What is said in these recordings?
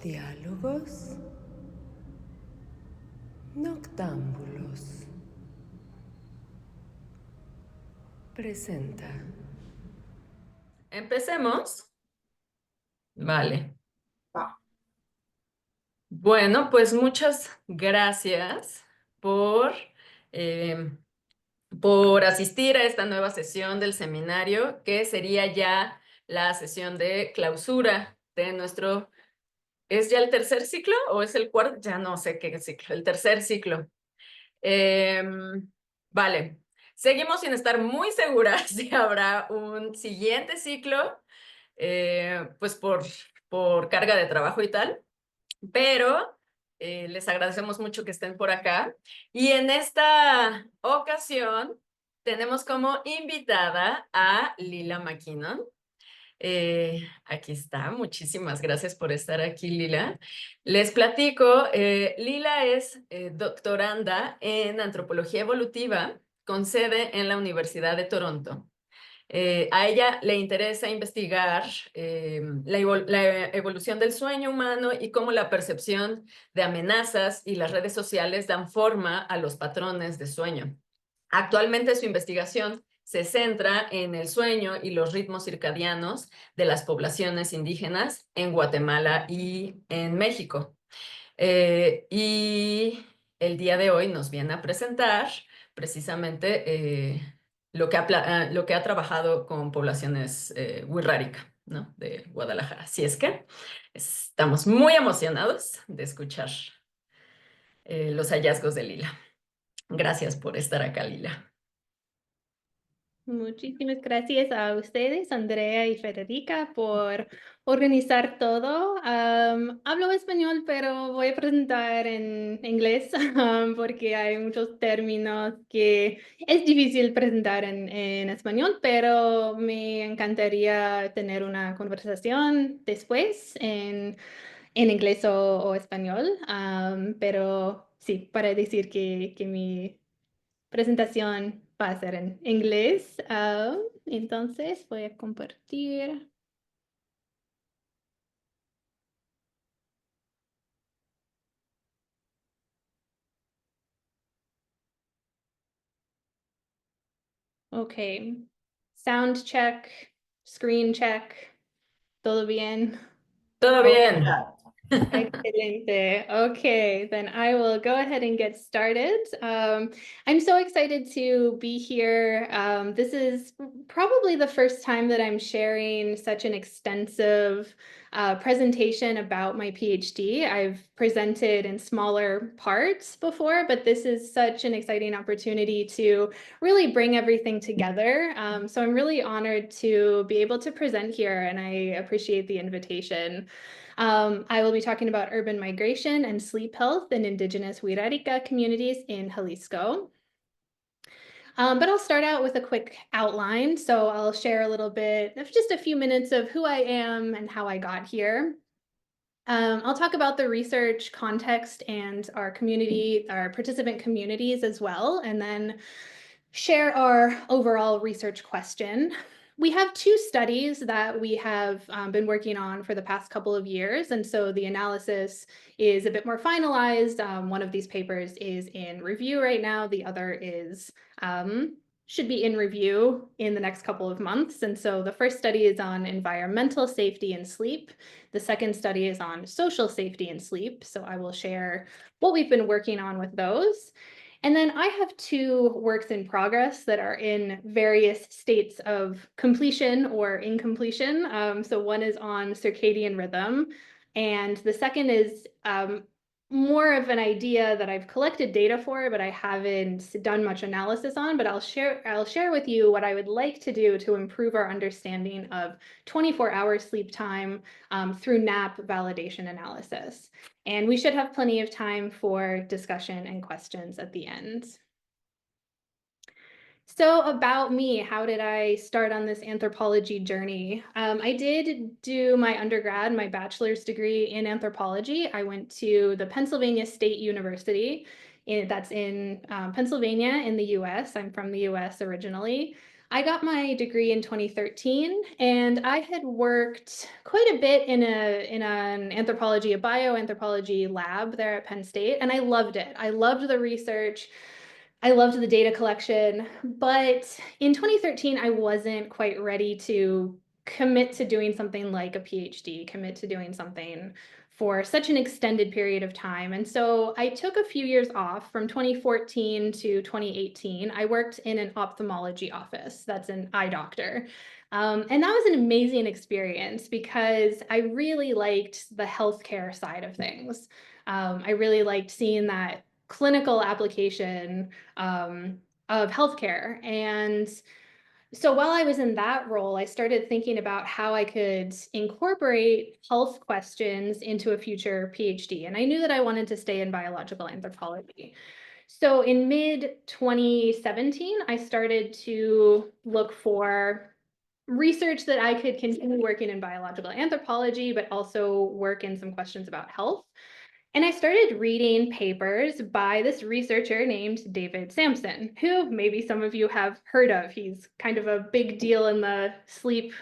Diálogos noctámbulos. Presenta. Empecemos. Vale. Bueno, pues muchas gracias eh, por asistir a esta nueva sesión del seminario, que sería ya la sesión de clausura de nuestro... ¿Es ya el tercer ciclo o es el cuarto? Ya no sé qué ciclo, el tercer ciclo. Vale. Seguimos sin estar muy seguras si habrá un siguiente ciclo, pues por carga de trabajo y tal, pero les agradecemos mucho que estén por acá. Y en esta ocasión tenemos como invitada a Leela McKinnon. Aquí está, muchísimas gracias por estar aquí, Leela. Les platico, Leela es doctoranda en antropología evolutiva con sede en la Universidad de Toronto. A ella le interesa investigar la evolución del sueño humano y cómo la percepción de amenazas y las redes sociales dan forma a los patrones de sueño. Actualmente su investigación se centra en el sueño y los ritmos circadianos de las poblaciones indígenas en Guatemala y en México. Y el día de hoy nos viene a presentar precisamente lo que ha trabajado con poblaciones Wixárika, ¿no? De Guadalajara. Así es que estamos muy emocionados de escuchar los hallazgos de Leela. Gracias por estar acá, Leela. Muchísimas gracias a ustedes, Andrea y Federica, por organizar todo. Hablo español, pero voy a presentar en inglés porque hay muchos términos que es difícil presentar en español, pero me encantaría tener una conversación después en inglés o español. Pero sí, para decir que mi presentación va a ser en inglés. Entonces voy a compartir. Ok. Sound check, screen check. ¿Todo bien? Todo bien. Excelente. Okay, then I will go ahead and get started. I'm so excited to be here. This is probably the first time that I'm sharing such an extensive presentation about my PhD. I've presented in smaller parts before, but this is such an exciting opportunity to really bring everything together. So I'm really honored to be able to present here, and I appreciate the invitation. I will be talking about urban migration and sleep health in Indigenous Wixárika communities in Jalisco. But I'll start out with a quick outline. So I'll share a little bit of just a few minutes of who I am and how I got here. I'll talk about the research context and our community, our participant communities as well, and then share our overall research question. We have two studies that we have been working on for the past couple of years, and so the analysis is a bit more finalized. One of these papers is in review right now. The other is should be in review in the next couple of months. And so the first study is on environmental safety and sleep. The second study is on social safety and sleep. So I will share what we've been working on with those. And then I have two works in progress that are in various states of completion or incompletion. So one is on circadian rhythm, and the second is more of an idea that I've collected data for, but I haven't done much analysis on. But I'll share with you what I would like to do to improve our understanding of 24-hour sleep time through nap validation analysis. And we should have plenty of time for discussion and questions at the end. So about me, how did I start on this anthropology journey? I did do my undergrad, my bachelor's degree in anthropology. I went to the Pennsylvania State University. That's in Pennsylvania in the US. I'm from the US originally. I got my degree in 2013, and I had worked quite a bit in an anthropology, a bioanthropology lab there at Penn State, and I loved it. I loved the research. I loved the data collection, but in 2013, I wasn't quite ready to commit to doing something like a PhD, commit to doing something for such an extended period of time. And so I took a few years off from 2014 to 2018. I worked in an ophthalmology office. That's an eye doctor. And that was an amazing experience because I really liked the healthcare side of things. I really liked seeing that clinical application of healthcare. And so while I was in that role, I started thinking about how I could incorporate health questions into a future PhD. And I knew that I wanted to stay in biological anthropology. So in mid 2017, I started to look for research that I could continue working in biological anthropology, but also work in some questions about health. And I started reading papers by this researcher named David Sampson, who maybe some of you have heard of. He's kind of a big deal in the sleep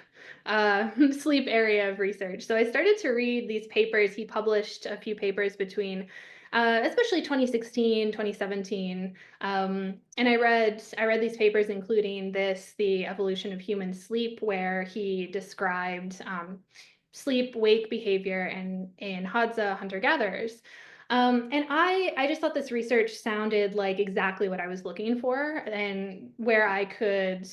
sleep area of research. So I started to read these papers. He published a few papers between especially 2016, 2017. And I read these papers, including the evolution of human sleep, where he described sleep-wake behavior in Hadza hunter-gatherers. And I just thought this research sounded like exactly what I was looking for, and where I could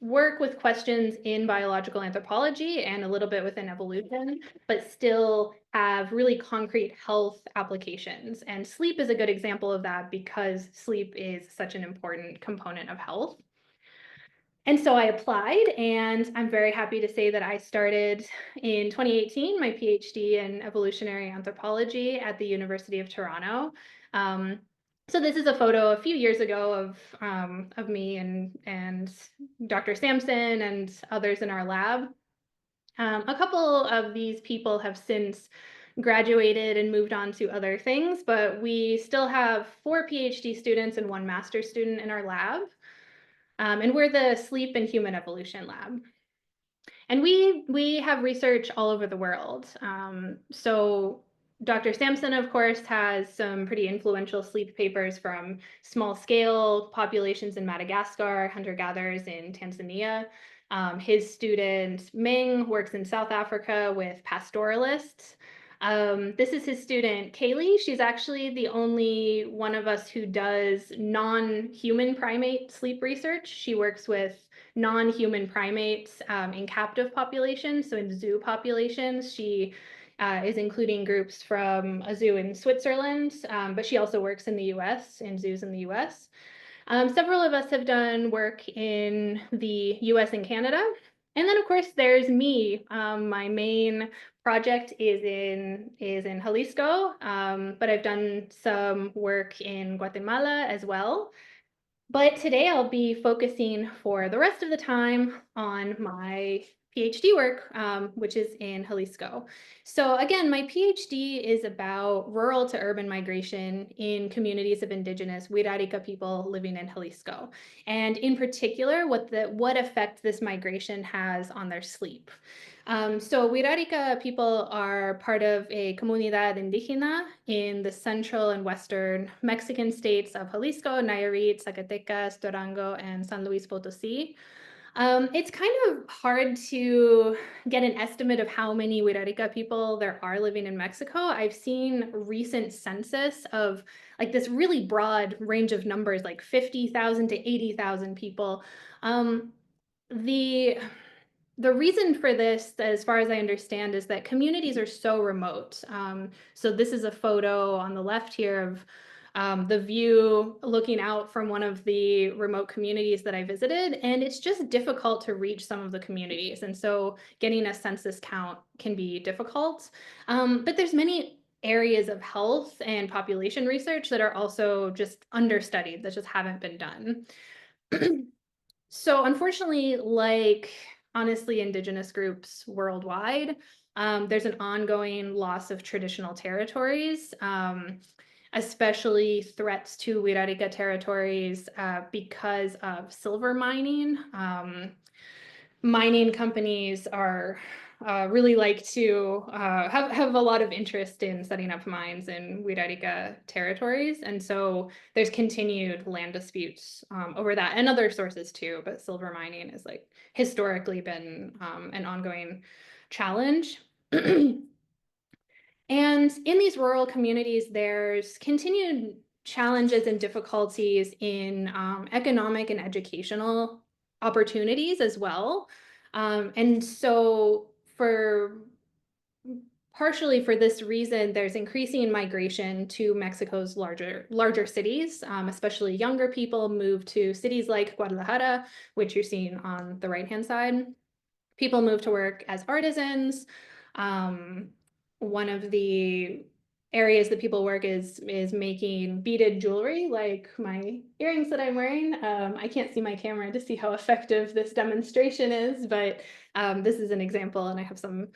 work with questions in biological anthropology and a little bit within evolution, but still have really concrete health applications. And sleep is a good example of that because sleep is such an important component of health. And so I applied, and I'm very happy to say that I started in 2018 my PhD in evolutionary anthropology at the University of Toronto. So this is a photo a few years ago of me and Dr. Sampson and others in our lab. A couple of these people have since graduated and moved on to other things, but we still have 4 PhD students and 1 master's student in our lab. And we're the Sleep and Human Evolution Lab. And we have research all over the world. So Dr. Sampson, of course, has some pretty influential sleep papers from small-scale populations in Madagascar, hunter-gatherers in Tanzania. His student Ming works in South Africa with pastoralists. This is his student, Kaylee. She's actually the only one of us who does non-human primate sleep research. She works with non-human primates in captive populations, so in zoo populations. She is including groups from a zoo in Switzerland, but she also works in the US, in zoos in the US. Several of us have done work in the US and Canada. And then, of course, there's me. My main project is in Jalisco, but I've done some work in Guatemala as well. But today I'll be focusing for the rest of the time on my PhD work, which is in Jalisco. So again, my PhD is about rural to urban migration in communities of Indigenous Wixárika people living in Jalisco, and in particular, what effect this migration has on their sleep. So Wixárika people are part of a comunidad indígena in the central and western Mexican states of Jalisco, Nayarit, Zacatecas, Durango, and San Luis Potosí. It's kind of hard to get an estimate of how many Wixárika people there are living in Mexico. I've seen recent census of like this really broad range of numbers, like 50,000 to 80,000 people. The reason for this, as far as I understand, is that communities are so remote. So this is a photo on the left here of the view looking out from one of the remote communities that I visited, and it's just difficult to reach some of the communities. And so getting a census count can be difficult. But there's many areas of health and population research that are also just understudied, that just haven't been done. So unfortunately, like honestly, Indigenous groups worldwide, there's an ongoing loss of traditional territories. especially threats to Wixárika territories because of silver mining. Mining companies are really like to have a lot of interest in setting up mines in Wixárika territories. And so there's continued land disputes over that and other sources too, but silver mining has like historically been an ongoing challenge. And in these rural communities, there's continued challenges and difficulties in economic and educational opportunities as well. And so partially for this reason, there's increasing migration to Mexico's larger cities, especially younger people move to cities like Guadalajara, which you're seeing on the right-hand side. People move to work as artisans. One of the areas that people work is making beaded jewelry, like my earrings that I'm wearing. I can't see my camera to see how effective this demonstration is, but this is an example, and I have some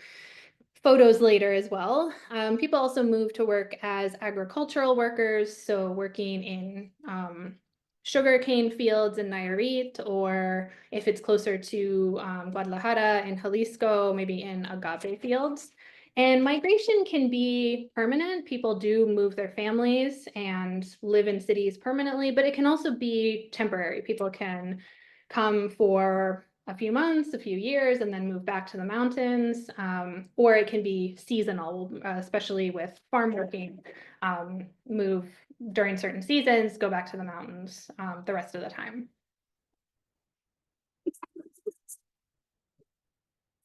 photos later as well. People also move to work as agricultural workers, so working in sugarcane fields in Nayarit, or if it's closer to Guadalajara and Jalisco, maybe in agave fields. And migration can be permanent. People do move their families and live in cities permanently, but it can also be temporary. People can come for a few months, a few years, and then move back to the mountains, or it can be seasonal, especially with farm working, move during certain seasons, go back to the mountains the rest of the time.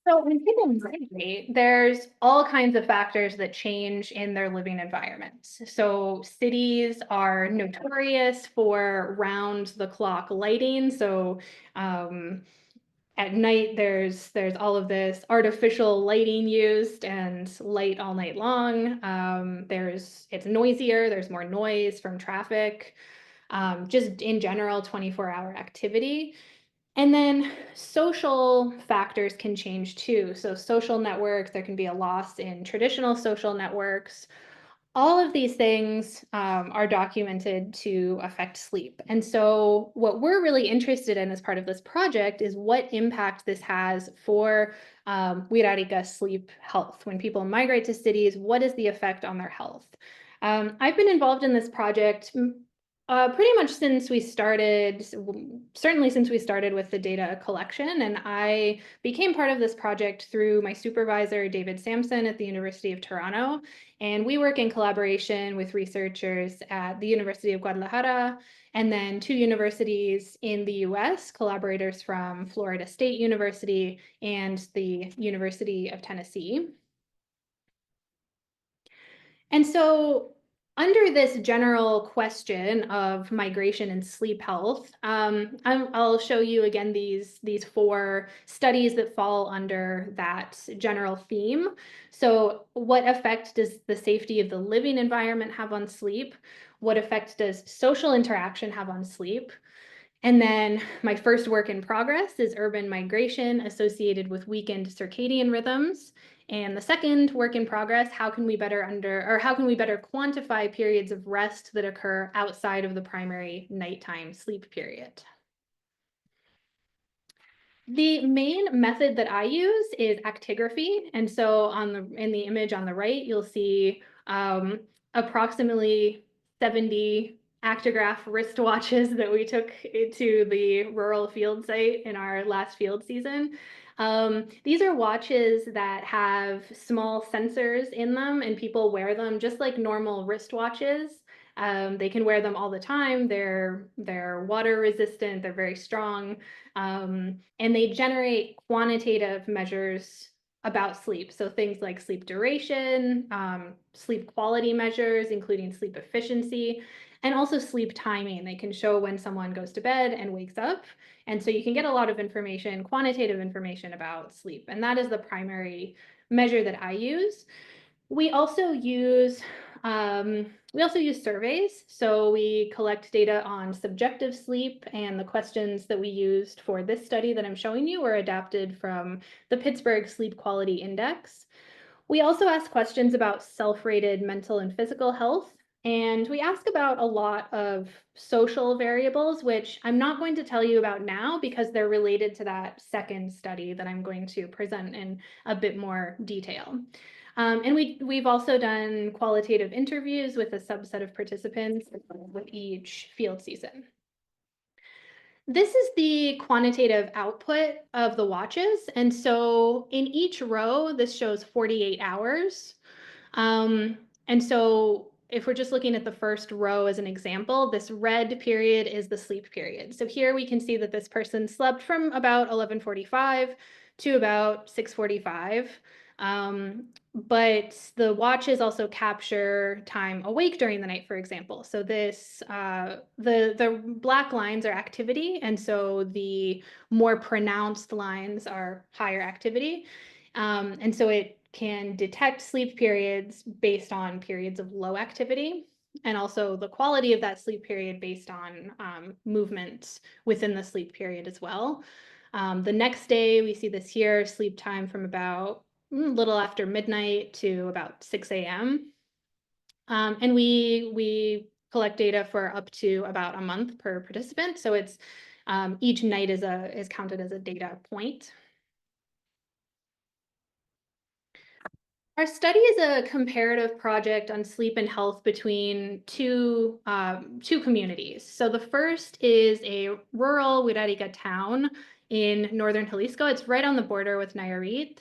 So when people migrate, there's all kinds of factors that change in their living environments. So cities are notorious for round-the-clock lighting. So at night, there's all of this artificial lighting used and light all night long. It's noisier. There's more noise from traffic. Just in general, 24-hour activity. And then social factors can change too. So social networks, there can be a loss in traditional social networks. All of these things are documented to affect sleep. And so what we're really interested in as part of this project is what impact this has for Wixárika sleep health. When people migrate to cities, what is the effect on their health? I've been involved in this project pretty much since we started, certainly since we started with the data collection, and I became part of this project through my supervisor, David Sampson at the University of Toronto, and we work in collaboration with researchers at the University of Guadalajara, and then 2 universities in the US, collaborators from Florida State University and the University of Tennessee. And so under this general question of migration and sleep health, I'll show you again these 4 studies that fall under that general theme. So what effect does the safety of the living environment have on sleep? What effect does social interaction have on sleep? And then my first work in progress is urban migration associated with weakened circadian rhythms. And the second work in progress, how can we better quantify periods of rest that occur outside of the primary nighttime sleep period? The main method that I use is actigraphy. And so in the image on the right, you'll see approximately 70 actigraph wristwatches that we took to the rural field site in our last field season. These are watches that have small sensors in them, and people wear them just like normal wristwatches. They can wear them all the time. They're water resistant, they're very strong, and they generate quantitative measures about sleep. So things like sleep duration, sleep quality measures, including sleep efficiency, and also sleep timing. They can show when someone goes to bed and wakes up. And so you can get a lot of information, quantitative information about sleep. And that is the primary measure that I use. We also use surveys. So we collect data on subjective sleep, and the questions that we used for this study that I'm showing you were adapted from the Pittsburgh Sleep Quality Index. We also ask questions about self-rated mental and physical health. And we ask about a lot of social variables, which I'm not going to tell you about now because they're related to that second study that I'm going to present in a bit more detail. And we've also done qualitative interviews with a subset of participants with each field season. This is the quantitative output of the watches. And so in each row, this shows 48 hours. And so if we're just looking at the first row as an example, this red period is the sleep period. So here we can see that this person slept from about 11:45 to about 6:45. But the watches also capture time awake during the night, for example. So this, the black lines are activity, and so the more pronounced lines are higher activity. And so it can detect sleep periods based on periods of low activity, and also the quality of that sleep period based on movement within the sleep period as well. The next day, we see this here, sleep time from about a little after midnight to about 6 a.m. And we collect data for up to about a month per participant. So it's each night is counted as a data point. Our study is a comparative project on sleep and health between two communities. So the first is a rural Wixárika town in northern Jalisco. It's right on the border with Nayarit.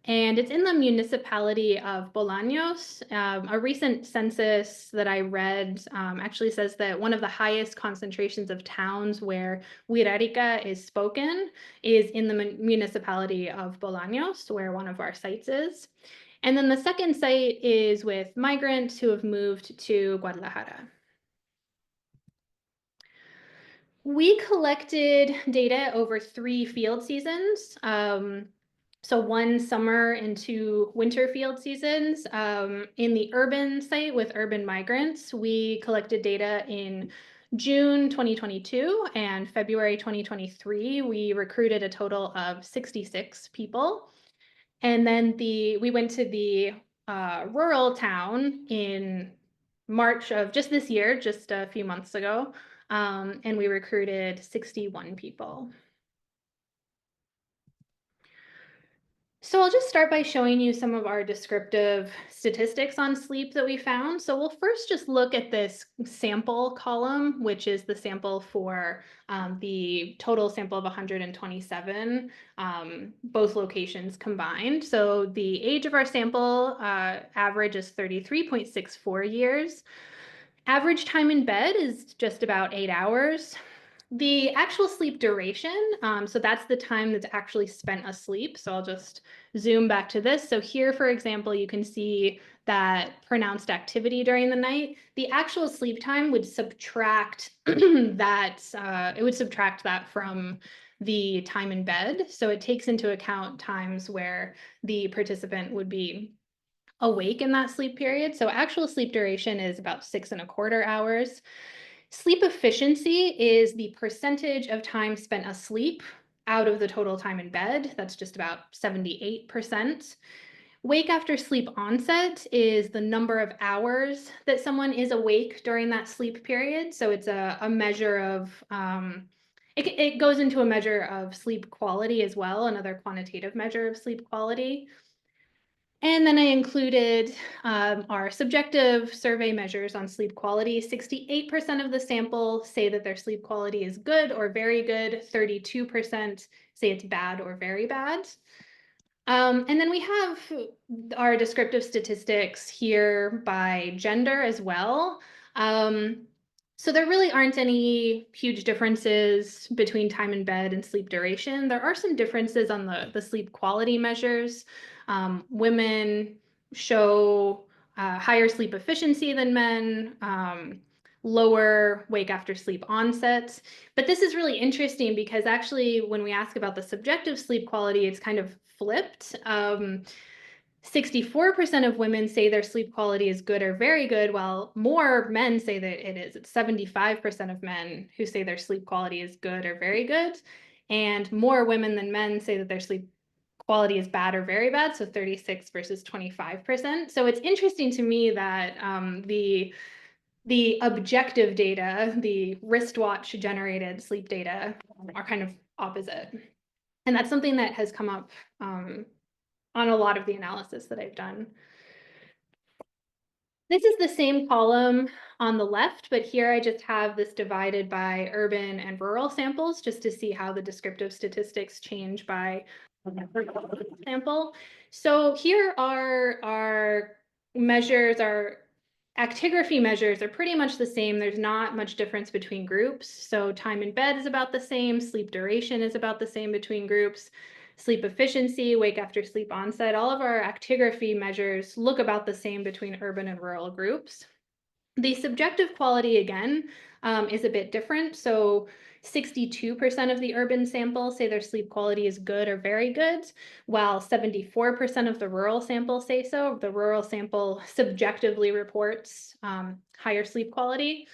And it's in the municipality of Bolaños. A recent census that I read actually says that one of the highest concentrations of towns where Wixárika is spoken is in the municipality of Bolaños, where one of our sites is. And then the second site is with migrants who have moved to Guadalajara. We collected data over 3 field seasons. So 1 summer and 2 winter field seasons. In the urban site with urban migrants, we collected data in June 2022 and February 2023. We recruited a total of 66 people. And then we went to the rural town in March of just this year, just a few months ago, and we recruited 61 people. So I'll just start by showing you some of our descriptive statistics on sleep that we found. So we'll first just look at this sample column, which is the sample for the total sample of 127, both locations combined. So the age of our sample average is 33.64 years. Average time in bed is just about 8 hours. The actual sleep duration, so that's the time that's actually spent asleep. So I'll just zoom back to this. So here, for example, you can see that pronounced activity during the night. The actual sleep time would subtract that, it would subtract that from the time in bed. So it takes into account times where the participant would be awake in that sleep period. So actual sleep duration is about 6.25 hours. Sleep efficiency is the percentage of time spent asleep out of the total time in bed. That's just about 78%. Wake after sleep onset is the number of hours that someone is awake during that sleep period. So it's a measure of, it goes into a measure of sleep quality as well, another quantitative measure of sleep quality. And then I included our subjective survey measures on sleep quality. 68% of the sample say that their sleep quality is good or very good. 32% say it's bad or very bad. And then we have our descriptive statistics here by gender as well. So there really aren't any huge differences between time in bed and sleep duration. There are some differences on the sleep quality measures. Women show higher sleep efficiency than men, lower wake after sleep onset. But this is really interesting because actually when we ask about the subjective sleep quality, it's kind of flipped. 64% of women say their sleep quality is good or very good, while more men say that it is. It's 75% of men who say their sleep quality is good or very good, and more women than men say that their sleep quality is bad or very bad, so 36 versus 25%. So it's interesting to me that the objective data, the wristwatch generated sleep data, are kind of opposite. And that's something that has come up on a lot of the analysis that I've done. This is the same column on the left, but here I just have this divided by urban and rural samples just to see how the descriptive statistics change by sample. So here are our measures, our actigraphy measures are pretty much the same. There's not much difference between groups. So time in bed is about the same, sleep duration is about the same between groups. Sleep efficiency, wake after sleep onset, all of our actigraphy measures look about the same between urban and rural groups. The subjective quality, again, is a bit different. So 62% of the urban sample say their sleep quality is good or very good, while 74% of the rural sample say so. The rural sample subjectively reports higher sleep quality.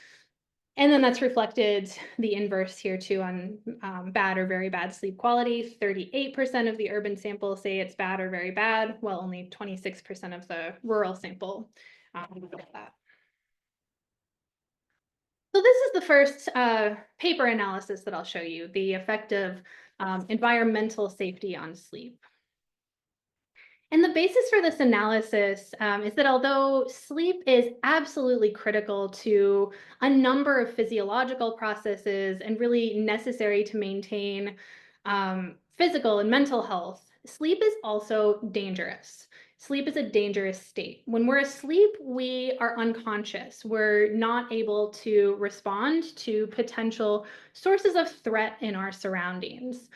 And then that's reflected the inverse here too on bad or very bad sleep quality. 38% of the urban sample say it's bad or very bad, while only 26% of the rural sample look at that. So this is the first paper analysis that I'll show you, the effect of environmental safety on sleep. And the basis for this analysis is that although sleep is absolutely critical to a number of physiological processes and really necessary to maintain physical and mental health, sleep is also dangerous. Sleep is a dangerous state. When we're asleep, we are unconscious. We're not able to respond to potential sources of threat in our surroundings.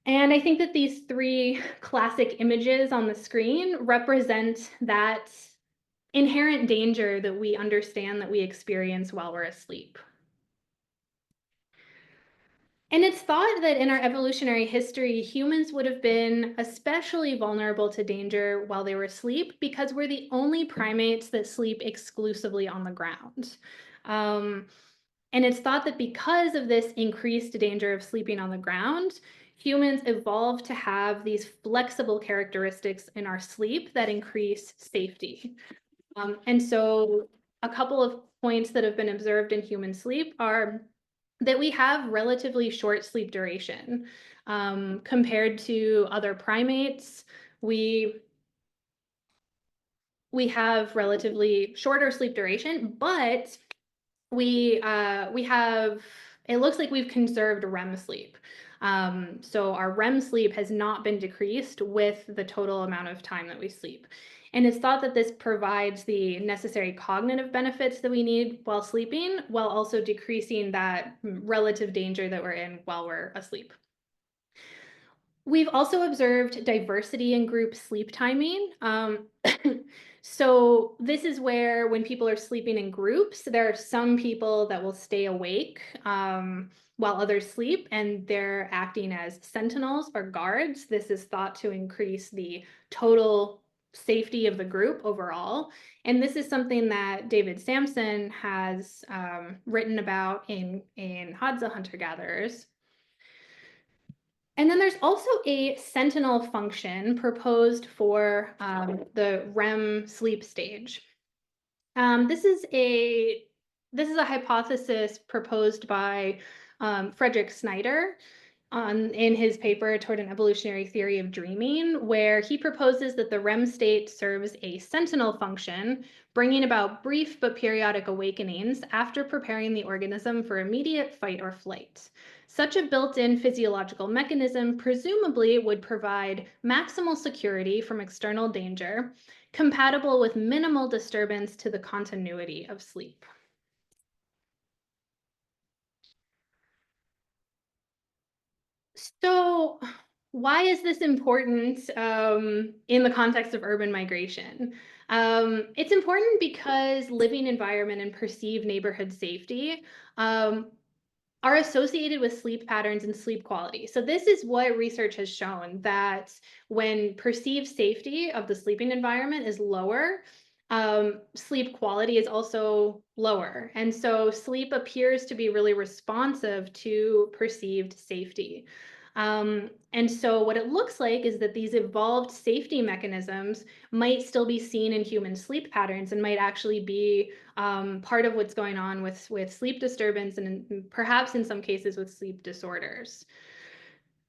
And I think that these three classic images on the screen represent that inherent danger that we understand that we experience while we're asleep. And it's thought that in our evolutionary history, humans would have been especially vulnerable to danger while they were asleep because we're the only primates that sleep exclusively on the ground. And it's thought that because of this increased danger of sleeping on the ground, humans evolved to have these flexible characteristics in our sleep that increase safety. And so a couple of points that have been observed in human sleep are that we have relatively short sleep duration. Compared to other primates, we have relatively shorter sleep duration, but we have, it looks like we've conserved REM sleep. So our REM sleep has not been decreased with the total amount of time that we sleep. And it's thought that this provides the necessary cognitive benefits that we need while sleeping, while also decreasing that relative danger that we're in while we're asleep. We've also observed diversity in group sleep timing. So this is where when people are sleeping in groups, there are some people that will stay awake while others sleep, and they're acting as sentinels or guards. This is thought to increase the total safety of the group overall. And this is something that David Sampson has written about in Hadza Hunter-Gatherers. And then there's also a sentinel function proposed for the REM sleep stage. This is a hypothesis proposed by Frederick Snyder in his paper Toward an Evolutionary Theory of Dreaming, where he proposes that the REM state serves a sentinel function, bringing about brief but periodic awakenings after preparing the organism for immediate fight or flight. Such a built-in physiological mechanism presumably would provide maximal security from external danger, compatible with minimal disturbance to the continuity of sleep. So why is this important in the context of urban migration? It's important because living environment and perceived neighborhood safety are associated with sleep patterns and sleep quality. So this is what research has shown, that when perceived safety of the sleeping environment is lower, sleep quality is also lower. And so sleep appears to be really responsive to perceived safety. And so what it looks like is that these evolved safety mechanisms might still be seen in human sleep patterns and might actually be part of what's going on with sleep disturbance and perhaps in some cases with sleep disorders.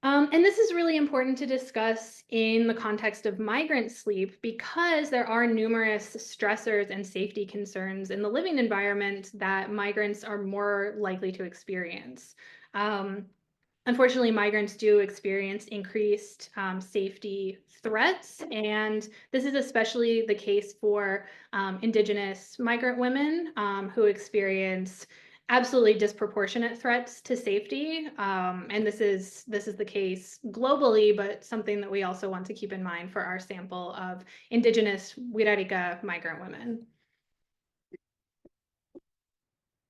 And this is really important to discuss in the context of migrant sleep because there are numerous stressors and safety concerns in the living environment that migrants are more likely to experience. Unfortunately, migrants do experience increased safety threats, and this is especially the case for Indigenous migrant women who experience absolutely disproportionate threats to safety. And this is the case globally, but something that we also want to keep in mind for our sample of Indigenous Wixárika migrant women.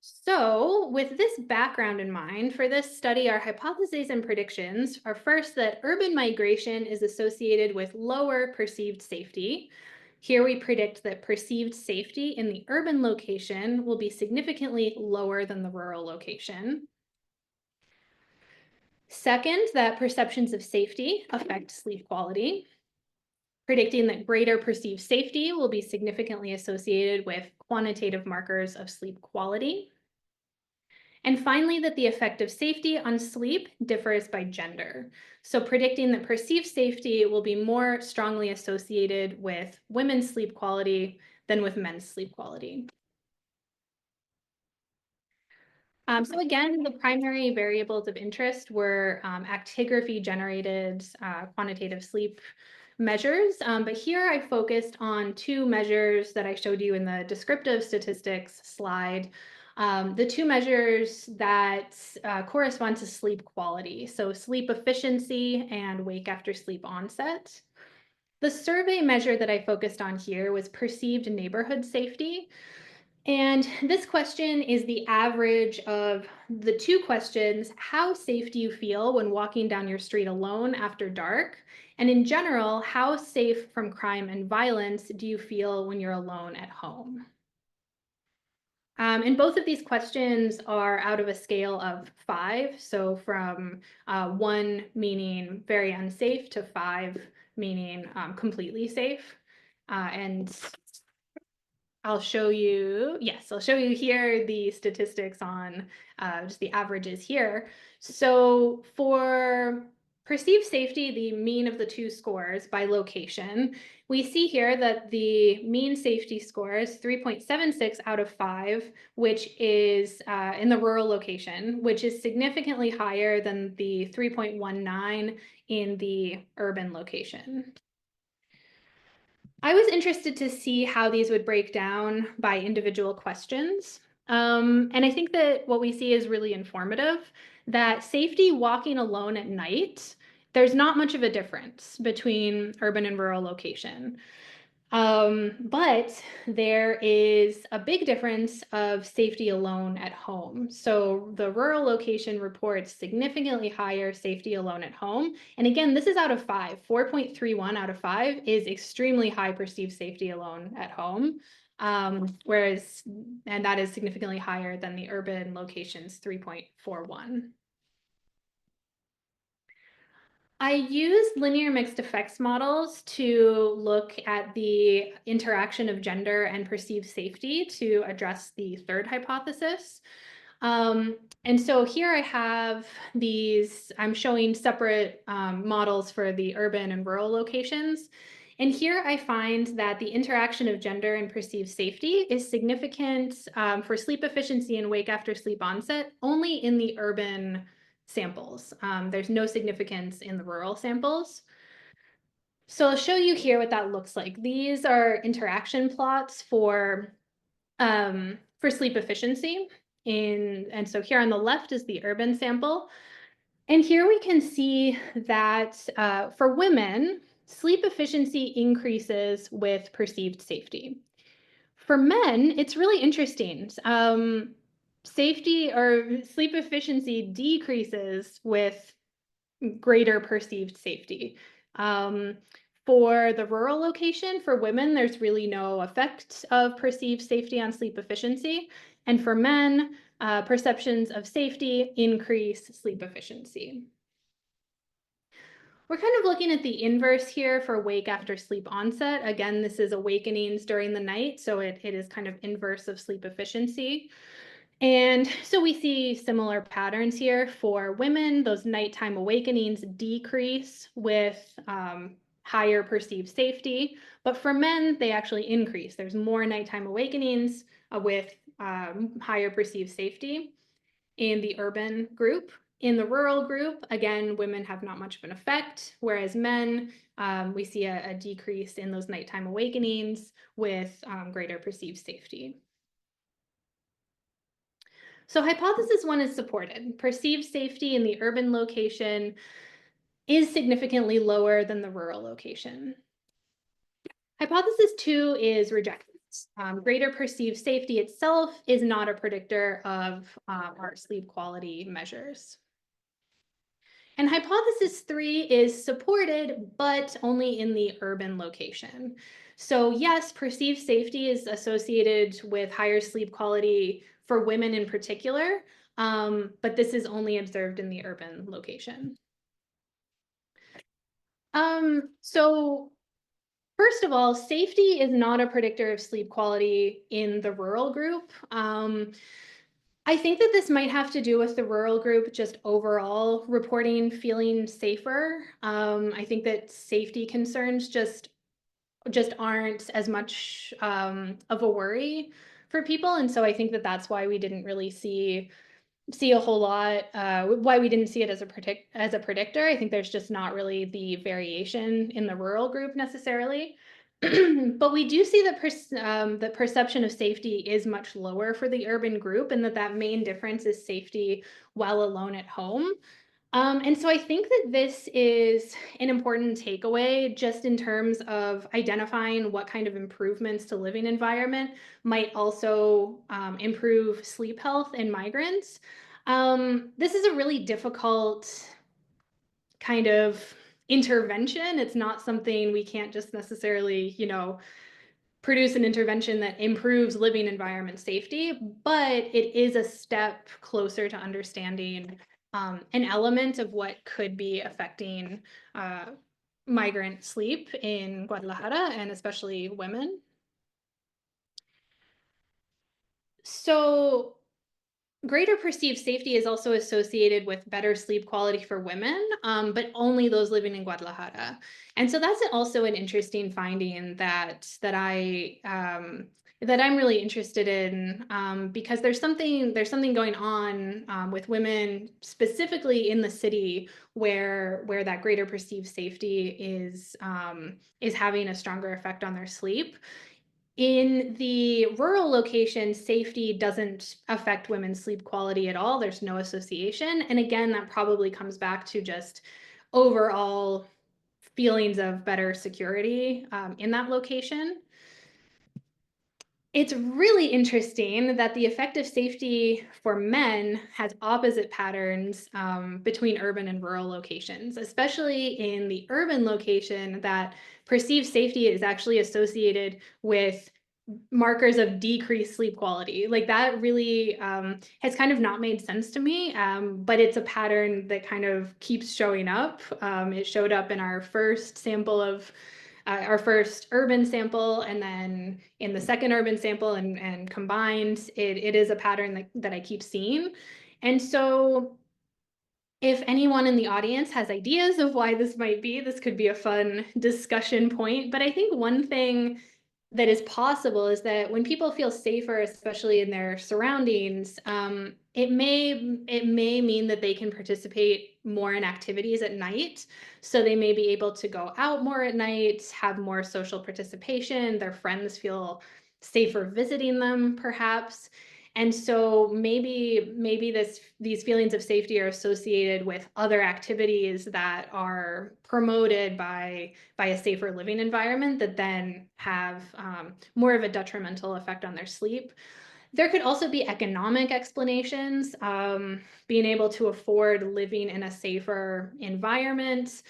So with this background in mind, for this study, our hypotheses and predictions are first that urban migration is associated with lower perceived safety. Here we predict that perceived safety in the urban location will be significantly lower than the rural location. Second, that perceptions of safety affect sleep quality, predicting that greater perceived safety will be significantly associated with quantitative markers of sleep quality. And finally, that the effect of safety on sleep differs by gender. So predicting that perceived safety will be more strongly associated with women's sleep quality than with men's sleep quality. So again, the primary variables of interest were actigraphy-generated quantitative sleep measures, but here I focused on two measures that I showed you in the descriptive statistics slide. The two measures that correspond to sleep quality, so sleep efficiency and wake after sleep onset. The survey measure that I focused on here was perceived neighborhood safety. And this question is the average of the two questions: how safe do you feel when walking down your street alone after dark? And in general, how safe from crime and violence do you feel when you're alone at home? And both of these questions are out of a scale of 5. So from 1 meaning very unsafe to 5 meaning completely safe. And I'll show you here the statistics on just the averages here. So for perceived safety, the mean of the two scores by location, we see here that the mean safety score is 3.76 out of 5, which is in the rural location, which is significantly higher than the 3.19 in the urban location. I was interested to see how these would break down by individual questions. And I think that what we see is really informative, that safety walking alone at night, there's not much of a difference between urban and rural location. But there is a big difference of safety alone at home. So the rural location reports significantly higher safety alone at home. And again, this is out of 5. 4.31 out of 5 is extremely high perceived safety alone at home. And that is significantly higher than the urban location's 3.41. I used linear mixed effects models to look at the interaction of gender and perceived safety to address the third hypothesis. And so here I have these, I'm showing separate models for the urban and rural locations. And here I find that the interaction of gender and perceived safety is significant for sleep efficiency and wake after sleep onset only in the urban samples. There's no significance in the rural samples. So I'll show you here what that looks like. These are interaction plots for sleep efficiency. And so here on the left is the urban sample. And here we can see that for women, sleep efficiency increases with perceived safety. For men, it's really interesting. Safety or sleep efficiency decreases with greater perceived safety. For the rural location, for women, there's really no effect of perceived safety on sleep efficiency. And for men, perceptions of safety increase sleep efficiency. We're kind of looking at the inverse here for wake after sleep onset. Again, this is awakenings during the night, so it is kind of inverse of sleep efficiency. And so we see similar patterns here for women. Those nighttime awakenings decrease with higher perceived safety, but for men, they actually increase. There's more nighttime awakenings with higher perceived safety in the urban group. In the rural group, again, women have not much of an effect, whereas men, we see a decrease in those nighttime awakenings with greater perceived safety. So hypothesis 1 is supported. Perceived safety in the urban location is significantly lower than the rural location. Hypothesis 2 is rejected. Greater perceived safety itself is not a predictor of our sleep quality measures. And hypothesis 3 is supported, but only in the urban location. So yes, perceived safety is associated with higher sleep quality for women in particular, but this is only observed in the urban location. So first of all, safety is not a predictor of sleep quality in the rural group. I think that this might have to do with the rural group just overall reporting feeling safer. I think that safety concerns just aren't as much of a worry for people, and so I think that that's why we didn't really see a whole lot. Why we didn't see it as a predictor. I think there's just not really the variation in the rural group necessarily. But we do see that the perception of safety is much lower for the urban group, and that main difference is safety while alone at home. And so I think that this is an important takeaway just in terms of identifying what kind of improvements to living environment might also improve sleep health in migrants. This is a really difficult kind of intervention. It's not something we can't just necessarily, produce an intervention that improves living environment safety, but it is a step closer to understanding an element of what could be affecting migrant sleep in Guadalajara, and especially women. So greater perceived safety is also associated with better sleep quality for women, but only those living in Guadalajara. And so that's also an interesting finding that I'm really interested in, because there's something going on with women specifically in the city where that greater perceived safety is having a stronger effect on their sleep. In the rural location, safety doesn't affect women's sleep quality at all. There's no association. And again, that probably comes back to just overall feelings of better security in that location. It's really interesting that the effective safety for men has opposite patterns between urban and rural locations, especially in the urban location, that perceived safety is actually associated with markers of decreased sleep quality. Like that really has kind of not made sense to me, but it's a pattern that kind of keeps showing up. It showed up in our first sample of our first urban sample, and then in the second urban sample, and combined, it is a pattern that I keep seeing. And so if anyone in the audience has ideas of why this might be, this could be a fun discussion point. But I think one thing that is possible is that when people feel safer, especially in their surroundings, it may mean that they can participate more in activities at night. So they may be able to go out more at night, have more social participation, their friends feel safer visiting them, perhaps. And so maybe these feelings of safety are associated with other activities that are promoted by a safer living environment that then have more of a detrimental effect on their sleep. There could also be economic explanations. Being able to afford living in a safer environment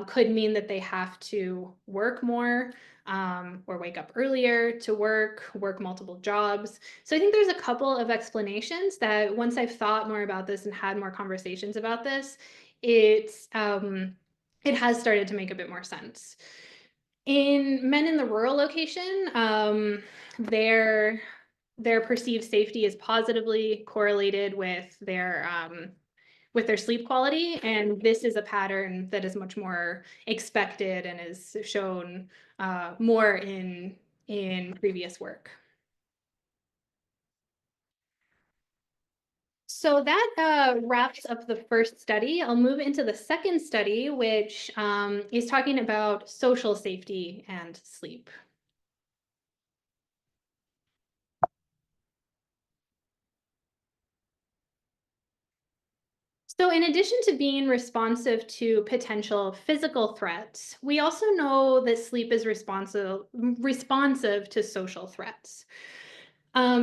could mean that they have to work more, or wake up earlier to work multiple jobs. So I think there's a couple of explanations that once I've thought more about this and had more conversations about this, it it has started to make a bit more sense. In men in the rural location, their perceived safety is positively correlated with their sleep quality, and this is a pattern that is much more expected and is shown more in previous work. So that wraps up the first study. I'll move into the second study, which is talking about social safety and sleep. So in addition to being responsive to potential physical threats, we also know that sleep is responsive to social threats.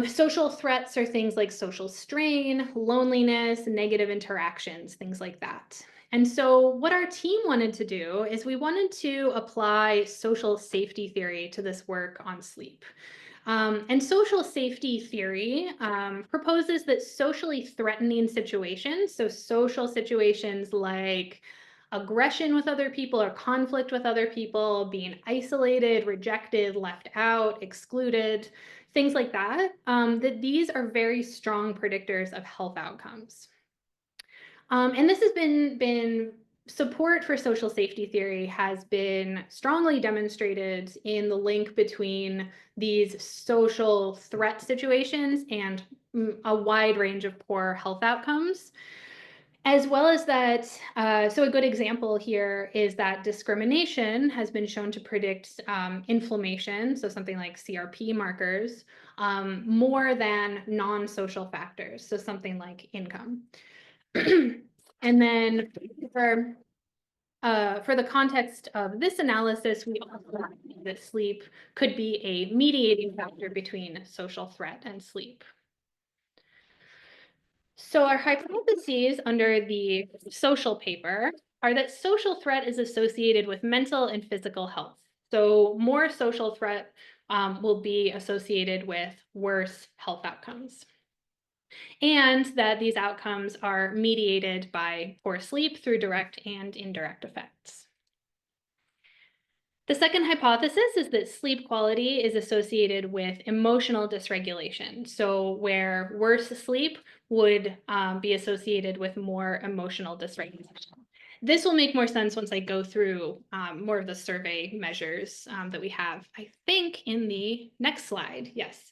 Social threats are things like social strain, loneliness, negative interactions, things like that. And so what our team wanted to do is we wanted to apply social safety theory to this work on sleep. And social safety theory proposes that socially threatening situations, so social situations like aggression with other people or conflict with other people, being isolated, rejected, left out, excluded, things like that, that these are very strong predictors of health outcomes. And this has been support for social safety theory has been strongly demonstrated in the link between these social threat situations and a wide range of poor health outcomes. As well as that, so a good example here is that discrimination has been shown to predict inflammation, so something like CRP markers, more than non-social factors, so something like income. And then for the context of this analysis, we also think that sleep could be a mediating factor between social threat and sleep. So our hypotheses under the social paper are that social threat is associated with mental and physical health. So more social threat will be associated with worse health outcomes. And that these outcomes are mediated by poor sleep through direct and indirect effects. The second hypothesis is that sleep quality is associated with emotional dysregulation. So where worse sleep would be associated with more emotional dysregulation. This will make more sense once I go through more of the survey measures that we have, I think, in the next slide. Yes.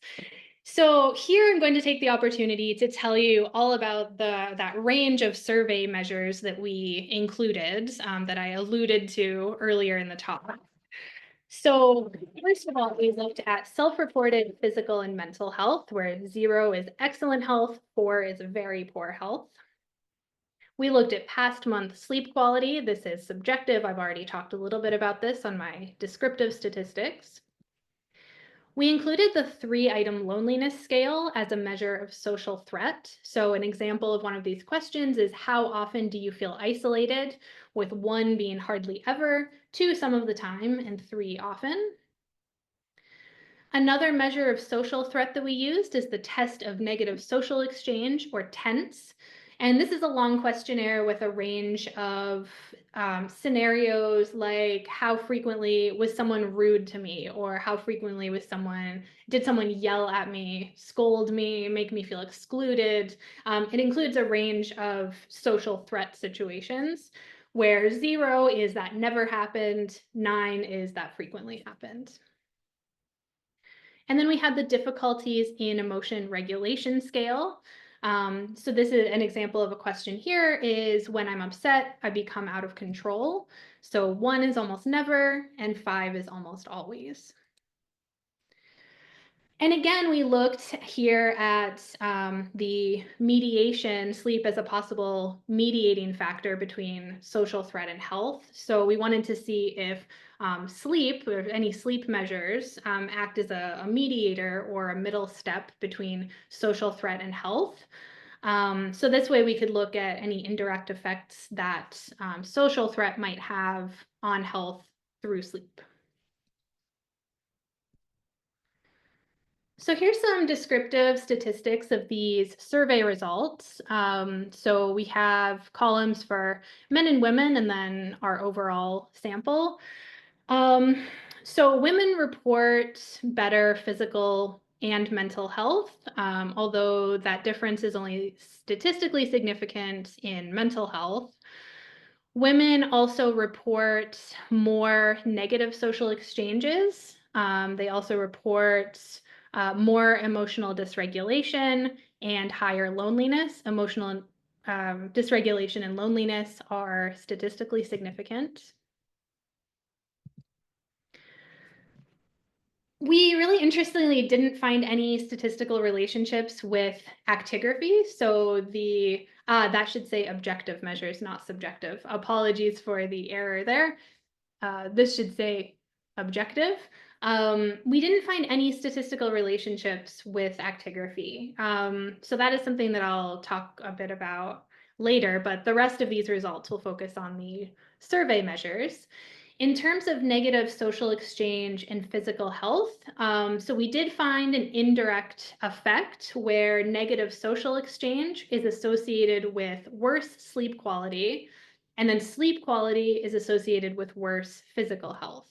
So here I'm going to take the opportunity to tell you all about that range of survey measures that we included that I alluded to earlier in the talk. So first of all, we looked at self-reported physical and mental health, where 0 is excellent health, 4 is very poor health. We looked at past month sleep quality. This is subjective. I've already talked a little bit about this on my descriptive statistics. We included the 3-item loneliness scale as a measure of social threat. So an example of one of these questions is, how often do you feel isolated? With 1 being hardly ever, 2 some of the time, and 3 often. Another measure of social threat that we used is the test of negative social exchange, or TENS. And this is a long questionnaire with a range of scenarios like, how frequently was someone rude to me, or how frequently did someone yell at me, scold me, make me feel excluded. It includes a range of social threat situations, where 0 is that never happened, 9 is that frequently happened. And then we had the difficulties in emotion regulation scale. So this is an example of a question here is, when I'm upset, I become out of control. So 1 is almost never, and 5 is almost always. And again, we looked here at the mediation, sleep as a possible mediating factor between social threat and health. So we wanted to see if sleep, or any sleep measures, act as a mediator or a middle step between social threat and health. So this way we could look at any indirect effects that social threat might have on health through sleep. So here's some descriptive statistics of these survey results. So we have columns for men and women and then our overall sample. So women report better physical and mental health, although that difference is only statistically significant in mental health. Women also report more negative social exchanges. They also report more emotional dysregulation and higher loneliness. Emotional dysregulation and loneliness are statistically significant. We really interestingly didn't find any statistical relationships with actigraphy. So that should say objective measures, not subjective. Apologies for the error there. This should say objective. We didn't find any statistical relationships with actigraphy. So that is something that I'll talk a bit about later, but the rest of these results will focus on the survey measures. In terms of negative social exchange and physical health, so we did find an indirect effect where negative social exchange is associated with worse sleep quality, and then sleep quality is associated with worse physical health.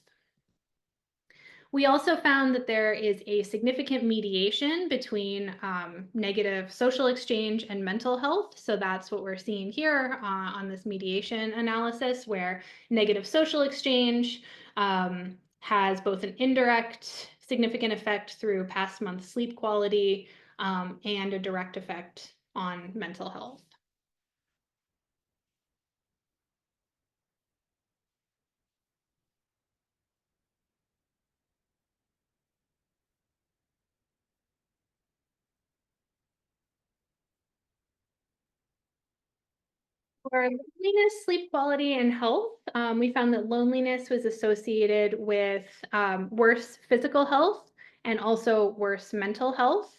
We also found that there is a significant mediation between negative social exchange and mental health. So that's what we're seeing here on this mediation analysis, where negative social exchange has both an indirect significant effect through past month sleep quality and a direct effect on mental health. For loneliness, sleep quality, and health, we found that loneliness was associated with worse physical health and also worse mental health.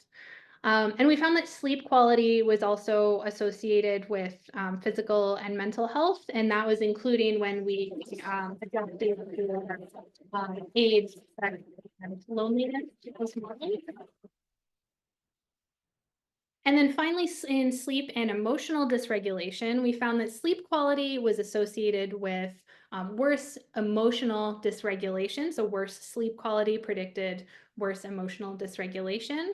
And we found that sleep quality was also associated with physical and mental health, and that was including when we adjusted for age and loneliness was model. And then finally, in sleep and emotional dysregulation, we found that sleep quality was associated with worse emotional dysregulation. So worse sleep quality predicted worse emotional dysregulation.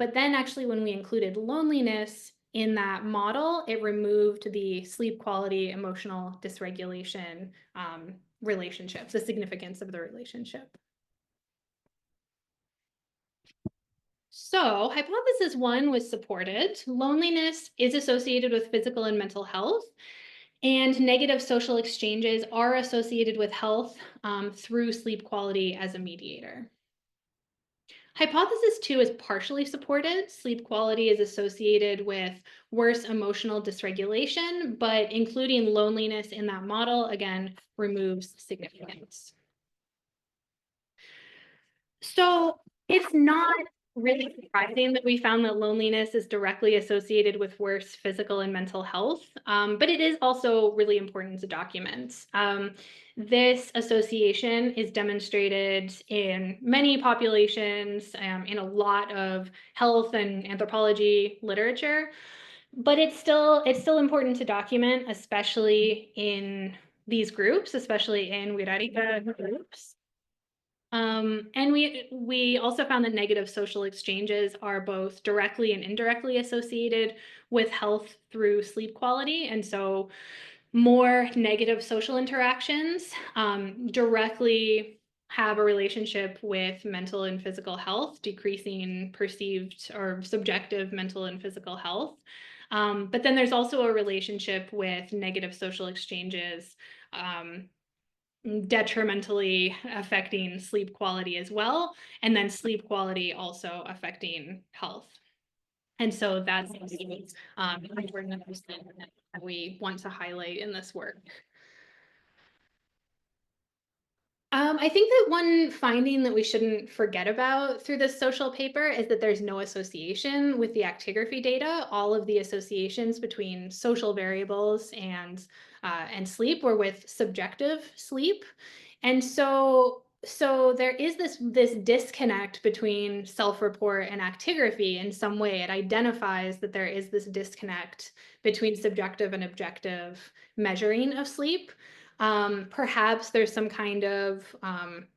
But then actually when we included loneliness in that model, it removed the sleep quality emotional dysregulation relationships, the significance of the relationship. So hypothesis 1 was supported. Loneliness is associated with physical and mental health, and negative social exchanges are associated with health through sleep quality as a mediator. Hypothesis 2 is partially supported. Sleep quality is associated with worse emotional dysregulation, but including loneliness in that model, again, removes significance. So it's not really surprising that we found that loneliness is directly associated with worse physical and mental health, but it is also really important to document. This association is demonstrated in many populations, in a lot of health and anthropology literature, but it's still important to document, especially in these groups, especially in Wixárika groups. And we also found that negative social exchanges are both directly and indirectly associated with health through sleep quality. And so more negative social interactions directly have a relationship with mental and physical health, decreasing perceived or subjective mental and physical health. But then there's also a relationship with negative social exchanges detrimentally affecting sleep quality as well, and then sleep quality also affecting health. And so that's important that we want to highlight in this work. I think that one finding that we shouldn't forget about through this social paper is that there's no association with the actigraphy data. All of the associations between social variables and sleep were with subjective sleep. And so so there is this disconnect between self-report and actigraphy in some way. It identifies that there is this disconnect between subjective and objective measuring of sleep. Perhaps there's some kind of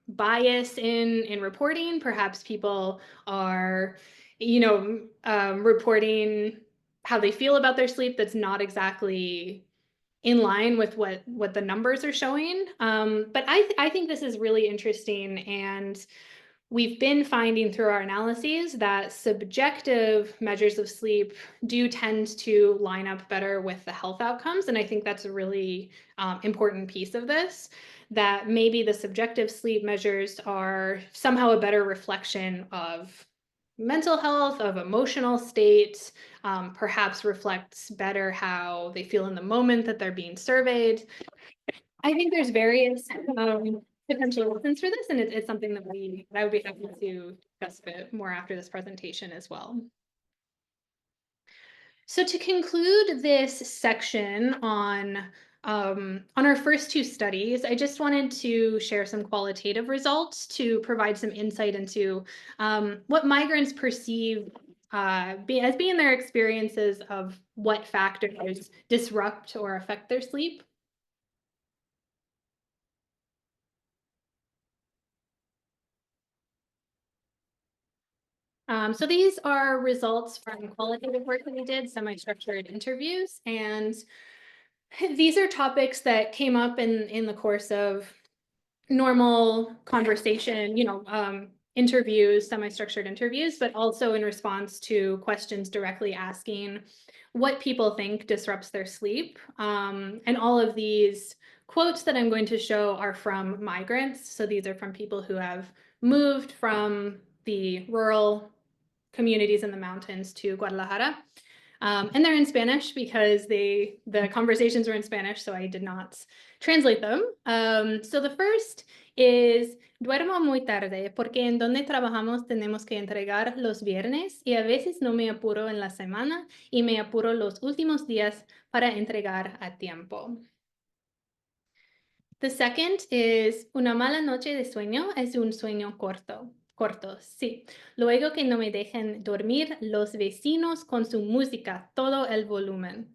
bias in reporting. Perhaps people are, reporting how they feel about their sleep that's not exactly in line with what the numbers are showing. But I think this is really interesting, and we've been finding through our analyses that subjective measures of sleep do tend to line up better with the health outcomes. And I think that's a really important piece of this, that maybe the subjective sleep measures are somehow a better reflection of mental health, of emotional state, perhaps reflects better how they feel in the moment that they're being surveyed. I think there's various potential reasons for this, and it's something that I would be happy to discuss a bit more after this presentation as well. So to conclude this section on our first two studies, I just wanted to share some qualitative results to provide some insight into what migrants perceive as being their experiences of what factors disrupt or affect their sleep. So these are results from qualitative work that we did, semi-structured interviews, and these are topics that came up in the course of normal conversation, interviews, semi-structured interviews, but also in response to questions directly asking what people think disrupts their sleep. And all of these quotes that I'm going to show are from migrants. So these are from people who have moved from the rural communities in the mountains to Guadalajara. And they're in Spanish because the conversations were in Spanish, so I did not translate them. So the first is: duermo muy tarde porque en donde trabajamos tenemos que entregar los viernes y a veces no me apuro en la semana y me apuro los últimos días para entregar a tiempo. The second is: una mala noche de sueño es un sueño corto. Cortos, sí. Luego que no me dejen dormir los vecinos con su música, todo el volumen.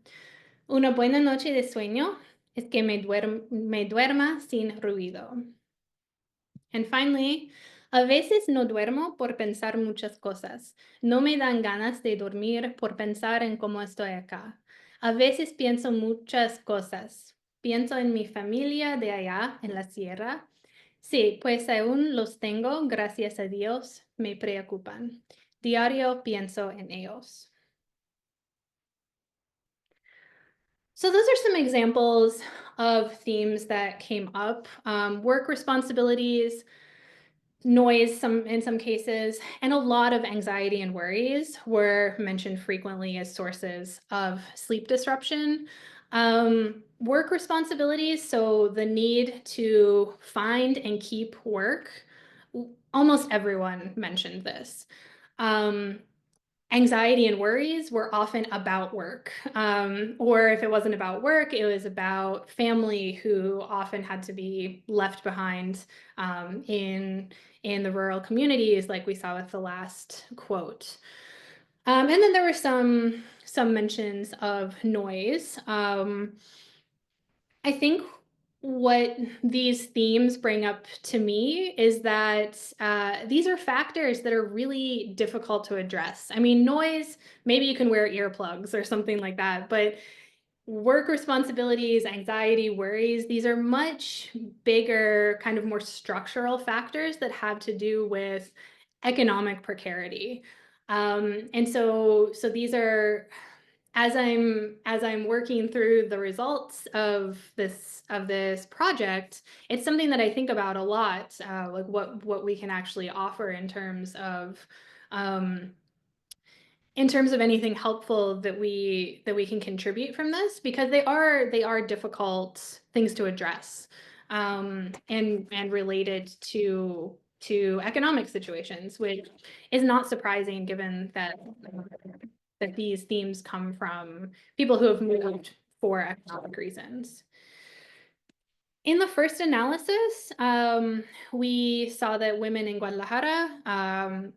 Una buena noche de sueño es que me duerma sin ruido. And finally, a veces no duermo por pensar muchas cosas. No me dan ganas de dormir por pensar en cómo estoy acá. A veces pienso muchas cosas. Pienso en mi familia de allá en la sierra. Sí, pues aún los tengo, gracias a Dios, me preocupan. Diario pienso en ellos. So those are some examples of themes that came up. Work responsibilities, noise in some cases, and a lot of anxiety and worries were mentioned frequently as sources of sleep disruption. Work responsibilities, so the need to find and keep work, almost everyone mentioned this. Anxiety and worries were often about work, or if it wasn't about work, it was about family who often had to be left behind in the rural communities, like we saw with the last quote. And then there were some mentions of noise. I think what these themes bring up to me is that these are factors that are really difficult to address. I mean, noise, maybe you can wear earplugs or something like that, but work responsibilities, anxiety, worries, these are much bigger, kind of more structural factors that have to do with economic precarity. And so these are, as I'm working through the results of this project, it's something that I think about a lot, like what we can actually offer in terms of anything helpful that we can contribute from this, because they are difficult things to address, and related to economic situations, which is not surprising given that these themes come from people who have moved for economic reasons. In the first analysis, we saw that women in Guadalajara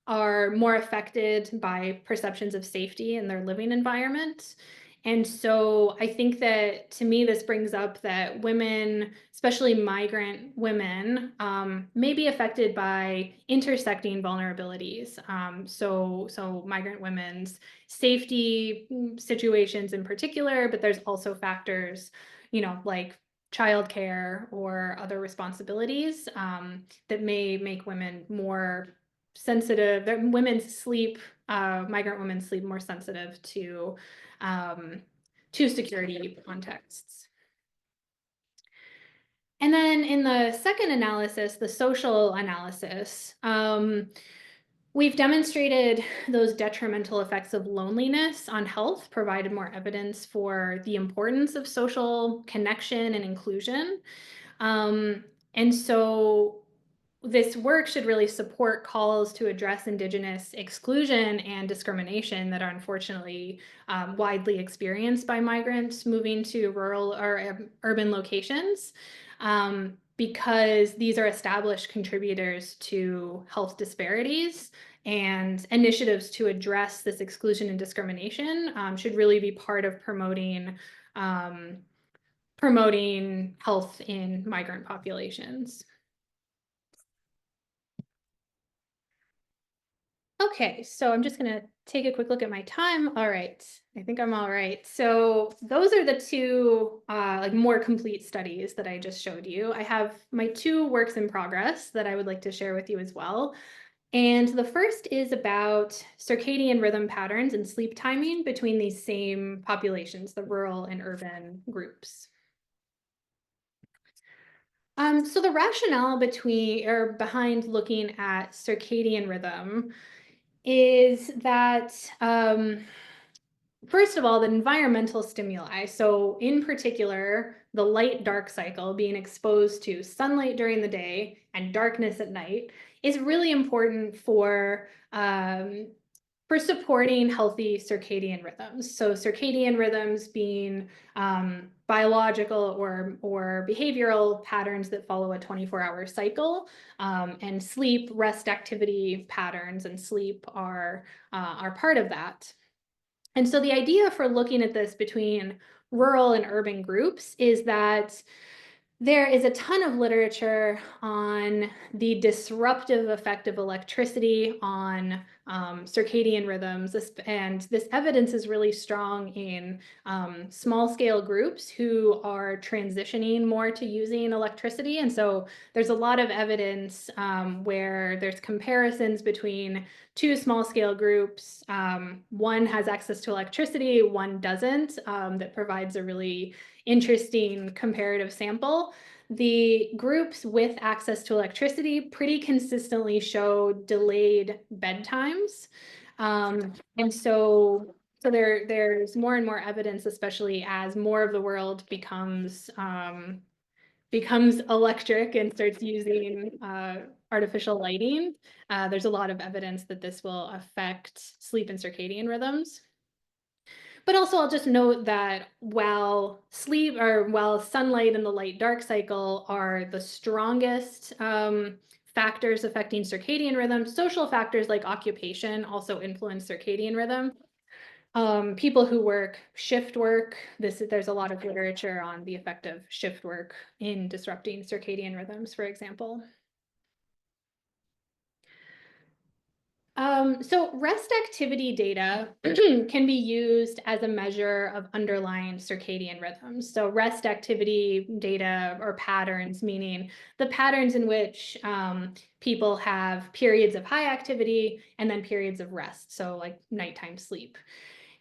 are more affected by perceptions of safety in their living environment. And so I think that, to me, this brings up that women, especially migrant women, may be affected by intersecting vulnerabilities. So migrant women's safety situations in particular, but there's also factors, like childcare or other responsibilities that may make women more sensitive. Migrant women's sleep more sensitive to security contexts. And then in the second analysis, the social analysis, we've demonstrated those detrimental effects of loneliness on health, provided more evidence for the importance of social connection and inclusion. And so this work should really support calls to address Indigenous exclusion and discrimination that are unfortunately widely experienced by migrants moving to rural or urban locations, because these are established contributors to health disparities, and initiatives to address this exclusion and discrimination should really be part of promoting health in migrant populations. Okay, so I'm just going to take a quick look at my time. All right, I think I'm all right. So those are the two more complete studies that I just showed you. I have my 2 works in progress that I would like to share with you as well. And the first is about circadian rhythm patterns and sleep timing between these same populations, the rural and urban groups. So the rationale behind looking at circadian rhythm is that, first of all, the environmental stimuli. So in particular, the light-dark cycle, being exposed to sunlight during the day and darkness at night, is really important for supporting healthy circadian rhythms. So circadian rhythms being biological or behavioral patterns that follow a 24-hour cycle, and sleep, rest, activity patterns, and sleep are part of that. And so the idea for looking at this between rural and urban groups is that there is a ton of literature on the disruptive effect of electricity on circadian rhythms, and this evidence is really strong in small-scale groups who are transitioning more to using electricity. And so there's a lot of evidence where there's comparisons between 2 small-scale groups. One has access to electricity, one doesn't, that provides a really interesting comparative sample. The groups with access to electricity pretty consistently show delayed bedtimes. And so there's more and more evidence, especially as more of the world becomes electric and starts using artificial lighting. There's a lot of evidence that this will affect sleep and circadian rhythms. But also, I'll just note that while sunlight and the light-dark cycle are the strongest factors affecting circadian rhythm, social factors like occupation also influence circadian rhythm. People who work shift work, there's a lot of literature on the effect of shift work in disrupting circadian rhythms, for example. So rest activity data can be used as a measure of underlying circadian rhythms. So rest activity data or patterns, meaning the patterns in which people have periods of high activity and then periods of rest, so like nighttime sleep.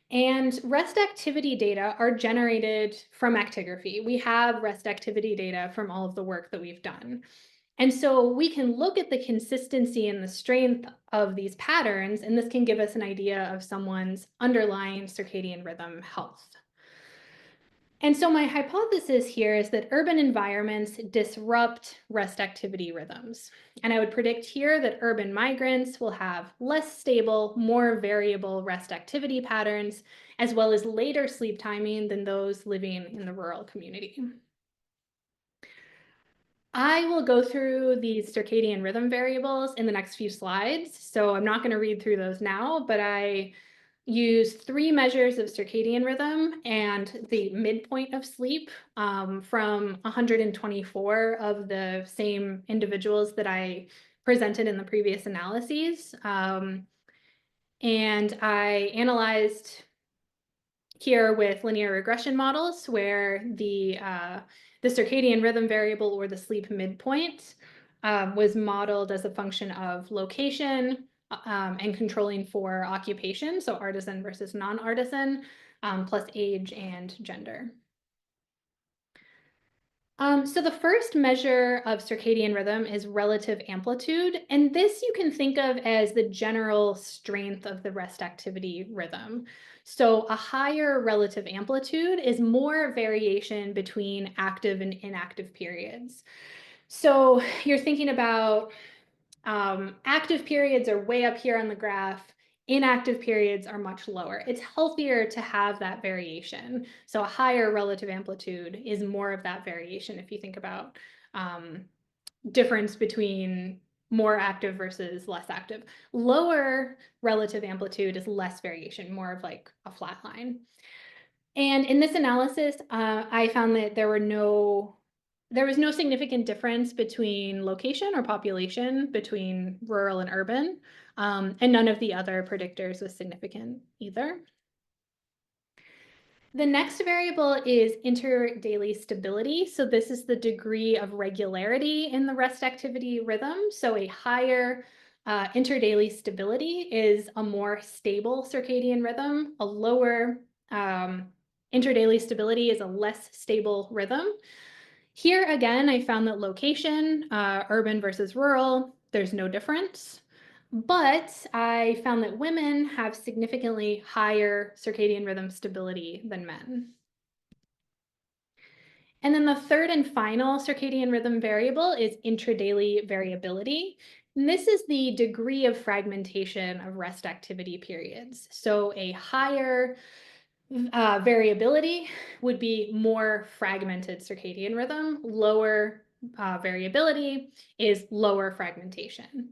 And rest activity data are generated from actigraphy. We have rest activity data from all of the work that we've done. And so we can look at the consistency and the strength of these patterns, and this can give us an idea of someone's underlying circadian rhythm health. And so my hypothesis here is that urban environments disrupt rest activity rhythms. And I would predict here that urban migrants will have less stable, more variable rest activity patterns, as well as later sleep timing than those living in the rural community. I will go through these circadian rhythm variables in the next few slides, so I'm not going to read through those now, but I use 3 measures of circadian rhythm and the midpoint of sleep from 124 of the same individuals that I presented in the previous analyses. And I analyzed here with linear regression models where the circadian rhythm variable, or the sleep midpoint, was modeled as a function of location and controlling for occupation, so artisan versus non-artisan, plus age and gender. So the first measure of circadian rhythm is relative amplitude, and this you can think of as the general strength of the rest activity rhythm. So a higher relative amplitude is more variation between active and inactive periods. So you're thinking about active periods are way up here on the graph. Inactive periods are much lower. It's healthier to have that variation. So a higher relative amplitude is more of that variation if you think about difference between more active versus less active. Lower relative amplitude is less variation, more of like a flat line. And in this analysis, I found that there was no significant difference between location or population between rural and urban, and none of the other predictors was significant either. The next variable is interdaily stability. So this is the degree of regularity in the rest activity rhythm. So a higher interdaily stability is a more stable circadian rhythm. A lower interdaily stability is a less stable rhythm. Here again, I found that location, urban versus rural, there's no difference. But I found that women have significantly higher circadian rhythm stability than men. And then the third and final circadian rhythm variable is intradaily variability. And this is the degree of fragmentation of rest activity periods. So a higher variability would be more fragmented circadian rhythm. Lower variability is lower fragmentation.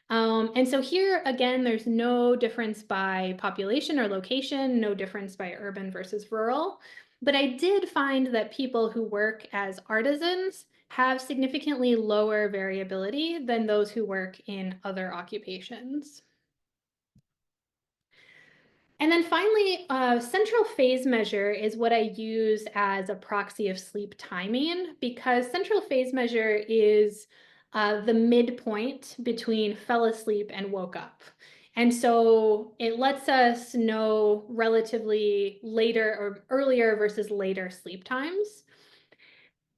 And so here, again, there's no difference by population or location, no difference by urban versus rural. But I did find that people who work as artisans have significantly lower variability than those who work in other occupations. And then finally, central phase measure is what I use as a proxy of sleep timing, because central phase measure is the midpoint between fell asleep and woke up. And so it lets us know relatively later or earlier versus later sleep times.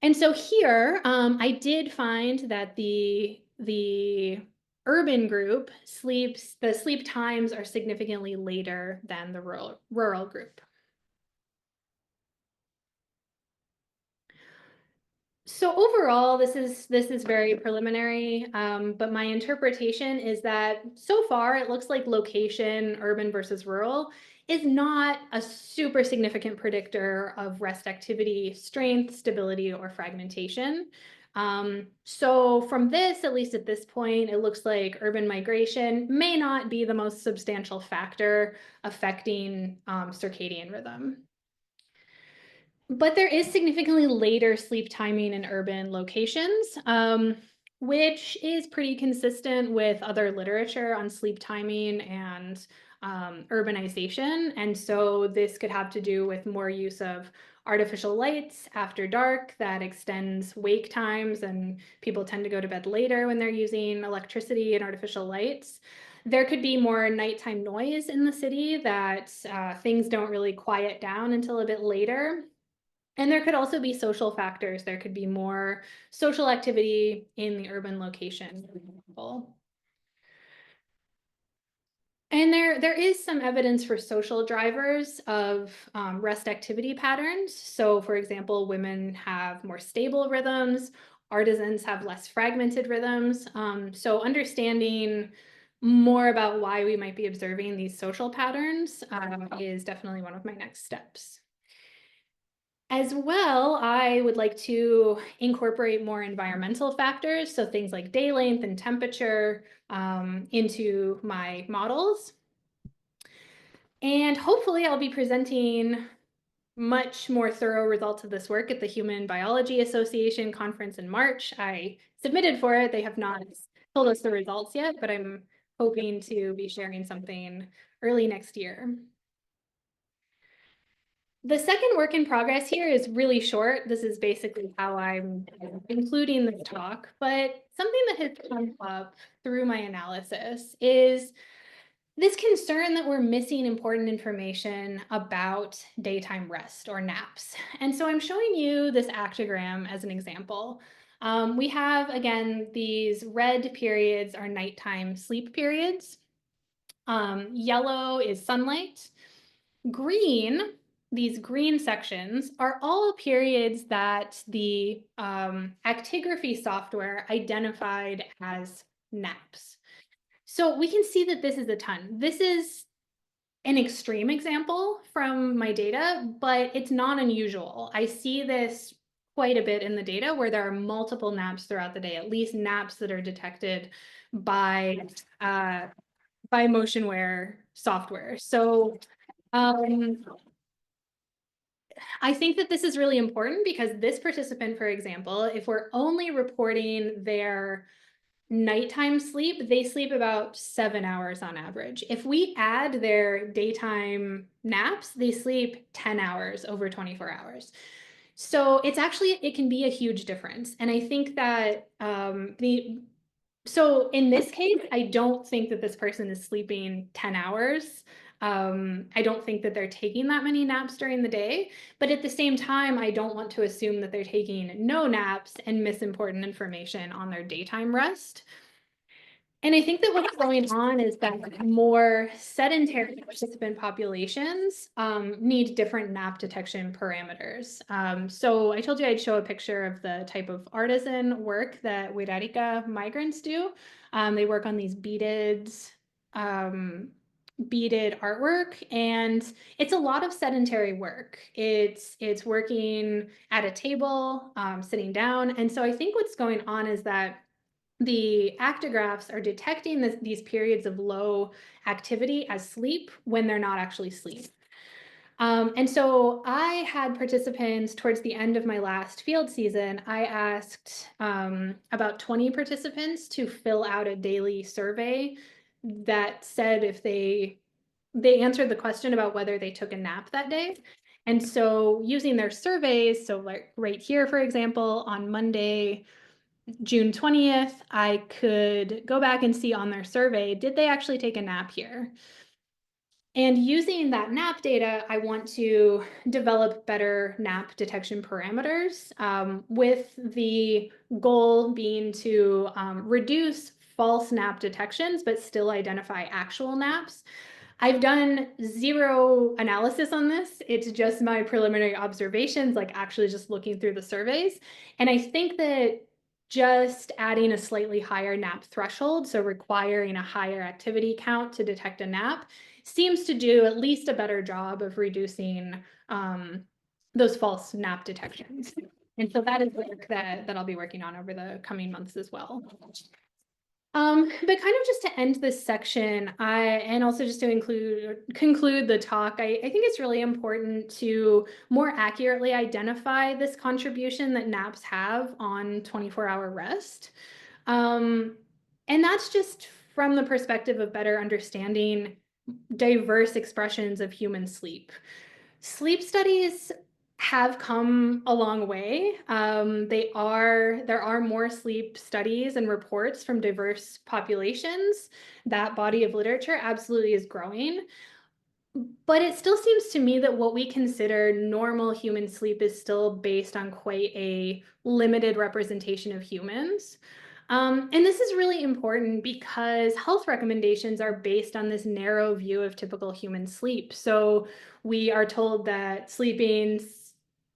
And so here, I did find that the urban group the sleep times are significantly later than the rural group. So overall, this is very preliminary, but my interpretation is that so far it looks like location, urban versus rural, is not a super significant predictor of rest activity, strength, stability, or fragmentation. So from this, at least at this point, it looks like urban migration may not be the most substantial factor affecting circadian rhythm. But there is significantly later sleep timing in urban locations, which is pretty consistent with other literature on sleep timing and urbanization. And so this could have to do with more use of artificial lights after dark that extends wake times, and people tend to go to bed later when they're using electricity and artificial lights. There could be more nighttime noise in the city that things don't really quiet down until a bit later. And there could also be social factors. There could be more social activity in the urban location, for example. And there is some evidence for social drivers of rest activity patterns. So for example, women have more stable rhythms, artisans have less fragmented rhythms. So understanding more about why we might be observing these social patterns is definitely one of my next steps. As well, I would like to incorporate more environmental factors, so things like day length and temperature, into my models. And hopefully I'll be presenting much more thorough results of this work at the Human Biology Association conference in March. I submitted for it. They have not told us the results yet, but I'm hoping to be sharing something early next year. The second work in progress here is really short. This is basically how I'm including this talk, but something that has come up through my analysis is this concern that we're missing important information about daytime rest or naps. And so I'm showing you this actogram as an example. We have, again, these red periods are nighttime sleep periods. Yellow is sunlight. Green, these green sections are all periods that the actigraphy software identified as naps. So we can see that this is a ton. This is an extreme example from my data, but it's not unusual. I see this quite a bit in the data where there are multiple naps throughout the day, at least naps that are detected by motionware software. So I think that this is really important because this participant, for example, if we're only reporting their nighttime sleep, they sleep about 7 hours on average. If we add their daytime naps, they sleep 10 hours over 24 hours. So it's actually, it can be a huge difference. And I think that so in this case, I don't think that this person is sleeping 10 hours. I don't think that they're taking that many naps during the day, but at the same time, I don't want to assume that they're taking no naps and miss important information on their daytime rest. And I think that what's going on is that more sedentary participant populations need different nap detection parameters. So I told you I'd show a picture of the type of artisan work that Wixárika migrants do. They work on these beaded artwork, and it's a lot of sedentary work. It's working at a table, sitting down. And so I think what's going on is that the actographs are detecting these periods of low activity as sleep when they're not actually sleep. And so I had participants towards the end of my last field season. I asked about 20 participants to fill out a daily survey that said if they answered the question about whether they took a nap that day. And so using their surveys, so like right here, for example, on Monday, June 20th, I could go back and see on their survey, did they actually take a nap here? And using that nap data, I want to develop better nap detection parameters, with the goal being to reduce false nap detections, but still identify actual naps. I've done zero analysis on this. It's just my preliminary observations, like actually just looking through the surveys. And I think that just adding a slightly higher nap threshold, so requiring a higher activity count to detect a nap, seems to do at least a better job of reducing those false nap detections. And so that is work that I'll be working on over the coming months as well. But kind of just to end this section, and also just to conclude the talk, I think it's really important to more accurately identify this contribution that naps have on 24-hour rest. And that's just from the perspective of better understanding diverse expressions of human sleep. Sleep studies have come a long way. There are more sleep studies and reports from diverse populations. That body of literature absolutely is growing. But it still seems to me that what we consider normal human sleep is still based on quite a limited representation of humans. And this is really important because health recommendations are based on this narrow view of typical human sleep. So we are told that sleeping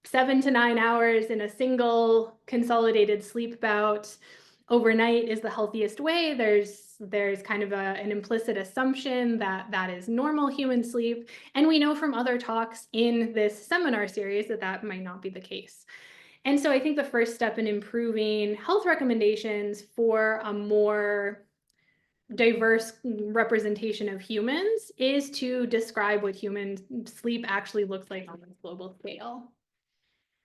7 to 9 hours in a single consolidated sleep bout overnight is the healthiest way. There's kind of an implicit assumption that that is normal human sleep. And we know from other talks in this seminar series that that might not be the case. And so I think the first step in improving health recommendations for a more diverse representation of humans is to describe what human sleep actually looks like on a global scale.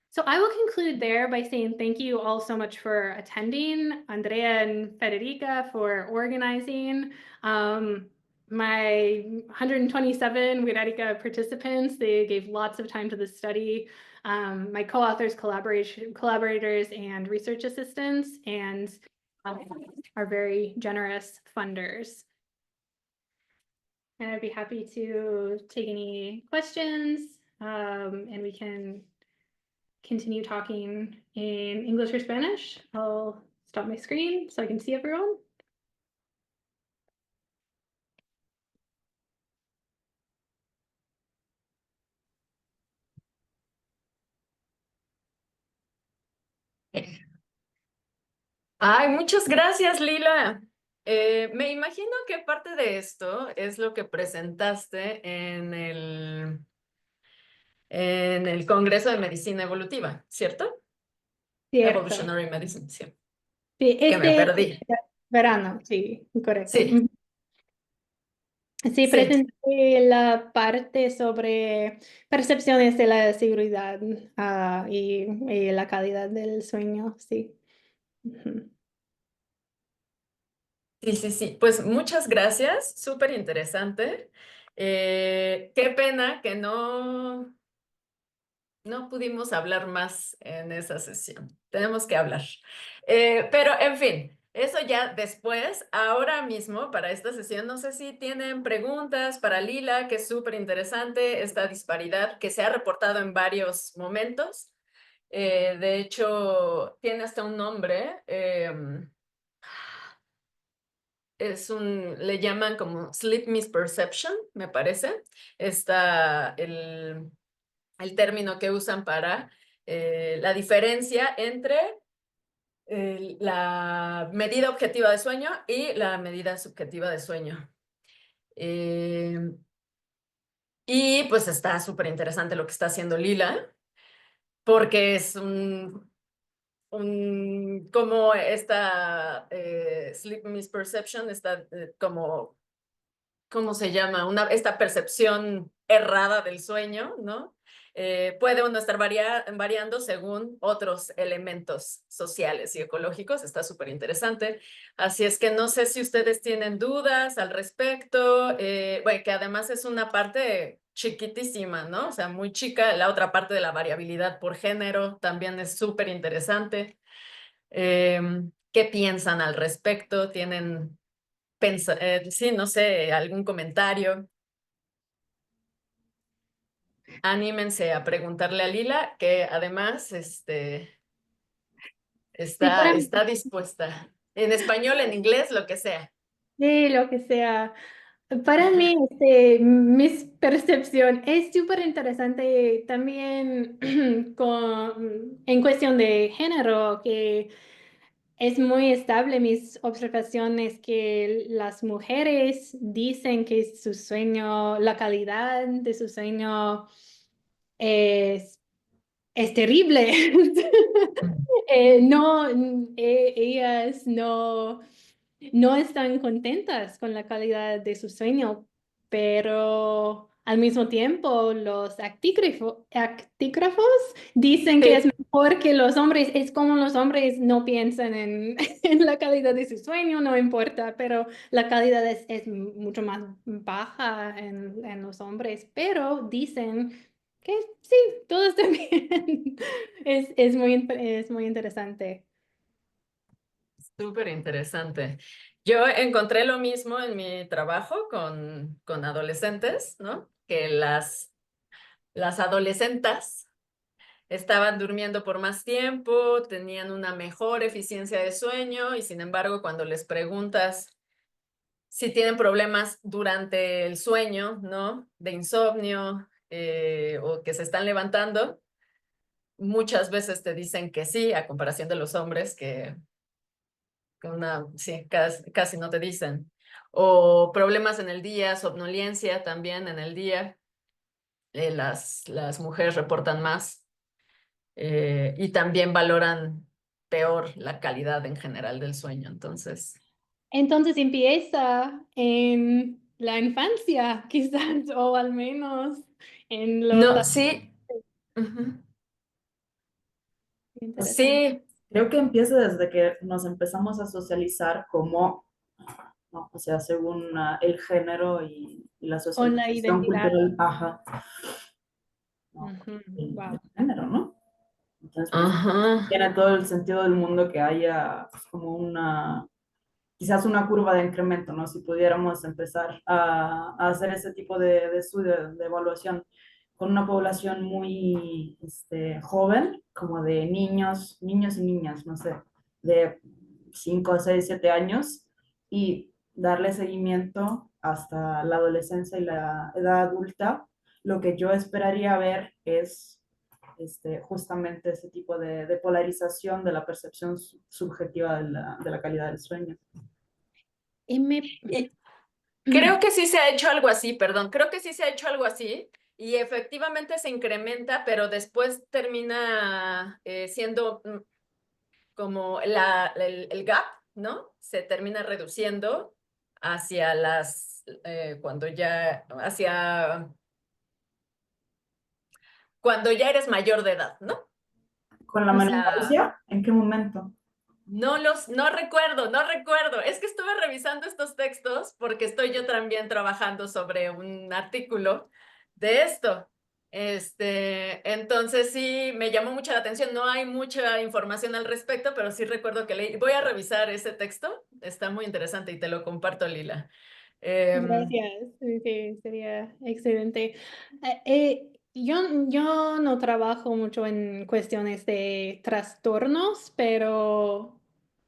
So I will conclude there by saying thank you all so much for attending, Andrea and Federica for organizing. My 127 Wixárika participants, they gave lots of time to the study. My co-authors, collaborators, and research assistants, and our very generous funders. And I'd be happy to take any questions, and we can continue talking in English or Spanish. I'll stop my screen so I can see everyone. Ay, muchas gracias, Leela. Me imagino que parte de esto es lo que presentaste en el Congreso de Medicina Evolutiva, ¿cierto? Cierto. Evolutionary Medicine, sí. Sí, Que me perdí. verano, sí, correcto. Sí. Sí, Sí. presenté la parte sobre percepciones de la seguridad y la calidad del sueño, sí. Sí, sí, sí. Pues muchas gracias, súper interesante. Qué pena que no pudimos hablar más en esa sesión. Tenemos que hablar. Pero, en fin, eso ya después. Ahora mismo, para esta sesión, no sé si tienen preguntas para Leela, que es súper interesante esta disparidad que se ha reportado en varios momentos. De hecho, tiene hasta un nombre. Le llaman como sleep misperception, me parece. Está el término que usan para la diferencia entre la medida objetiva de sueño y la medida subjetiva de sueño. Y pues está súper interesante lo que está haciendo Leela, porque es como esta sleep misperception está como, ¿cómo se llama? Esta percepción errada del sueño, ¿no? Puede uno estar variando según otros elementos sociales y ecológicos. Está súper interesante. Así es que no sé si ustedes tienen dudas al respecto. Bueno, que además es una parte chiquitísima, ¿no? O sea, muy chica. La otra parte de la variabilidad por género también es súper interesante. ¿Qué piensan al respecto? ¿Tienen sí, no sé, algún comentario? Anímense a preguntarle a Leela, que además está dispuesta. En español, en inglés, lo que sea. Sí, lo que sea. Para mí, mi percepción es súper interesante también en cuestión de género, que es muy estable mis observaciones que las mujeres dicen que su sueño, la calidad de su sueño es terrible. No, ellas no están contentas con la calidad de su sueño, pero al mismo tiempo los actígrafos dicen que es mejor que los hombres. Es como los hombres no piensan en, en la calidad de su sueño, no importa, pero la calidad es mucho más baja en los hombres, pero dicen que sí, todo está bien. Es muy interesante. Súper interesante. Yo encontré lo mismo en mi trabajo con adolescentes, ¿no? Que las adolescentas estaban durmiendo por más tiempo, tenían una mejor eficiencia de sueño y sin embargo cuando les preguntas si tienen problemas durante el sueño, ¿no? De insomnio o que se están levantando, muchas veces te dicen que sí, a comparación de los hombres que sí, casi no te dicen. O problemas en el día, somnolencia también en el día. Las mujeres reportan más y también valoran peor la calidad en general del sueño. Entonces, Entonces empieza en la infancia, quizás, o al menos en los no, sí. Ujú. interesantes. Sí, Creo que empieza desde que nos empezamos a socializar como, ¿no? O sea, según el género y la O la socialización identidad. cultural, ajá, ¿no? Ujú, Del wow. género, ¿no? Entonces, pues, ajá. tiene todo el sentido del mundo que haya pues, como quizás una curva de incremento, ¿no? Si pudiéramos empezar a hacer ese tipo de estudio, de evaluación con una población muy joven, como de niños y niñas, no sé, de 5 6 7 años, y darle seguimiento hasta la adolescencia y la edad adulta, lo que yo esperaría ver es justamente ese tipo de polarización de la percepción subjetiva de la calidad del sueño. Y me... Y creo que sí se ha hecho algo así, perdón, creo que sí se ha hecho algo así y efectivamente se incrementa, pero después termina siendo como el gap, ¿no? Se termina reduciendo hacia cuando ya eres mayor de edad, ¿no? ¿Con la O sea, menopausia? ¿En qué momento? No recuerdo. Es que estuve revisando estos textos porque estoy yo también trabajando sobre un artículo de esto. Entonces sí, me llamó mucho la atención. No hay mucha información al respecto, pero sí recuerdo que leí. Voy a revisar ese texto. Está muy interesante y te lo comparto, Lila. gracias. Sí, sería excelente. Yo no trabajo mucho en cuestiones de trastornos, pero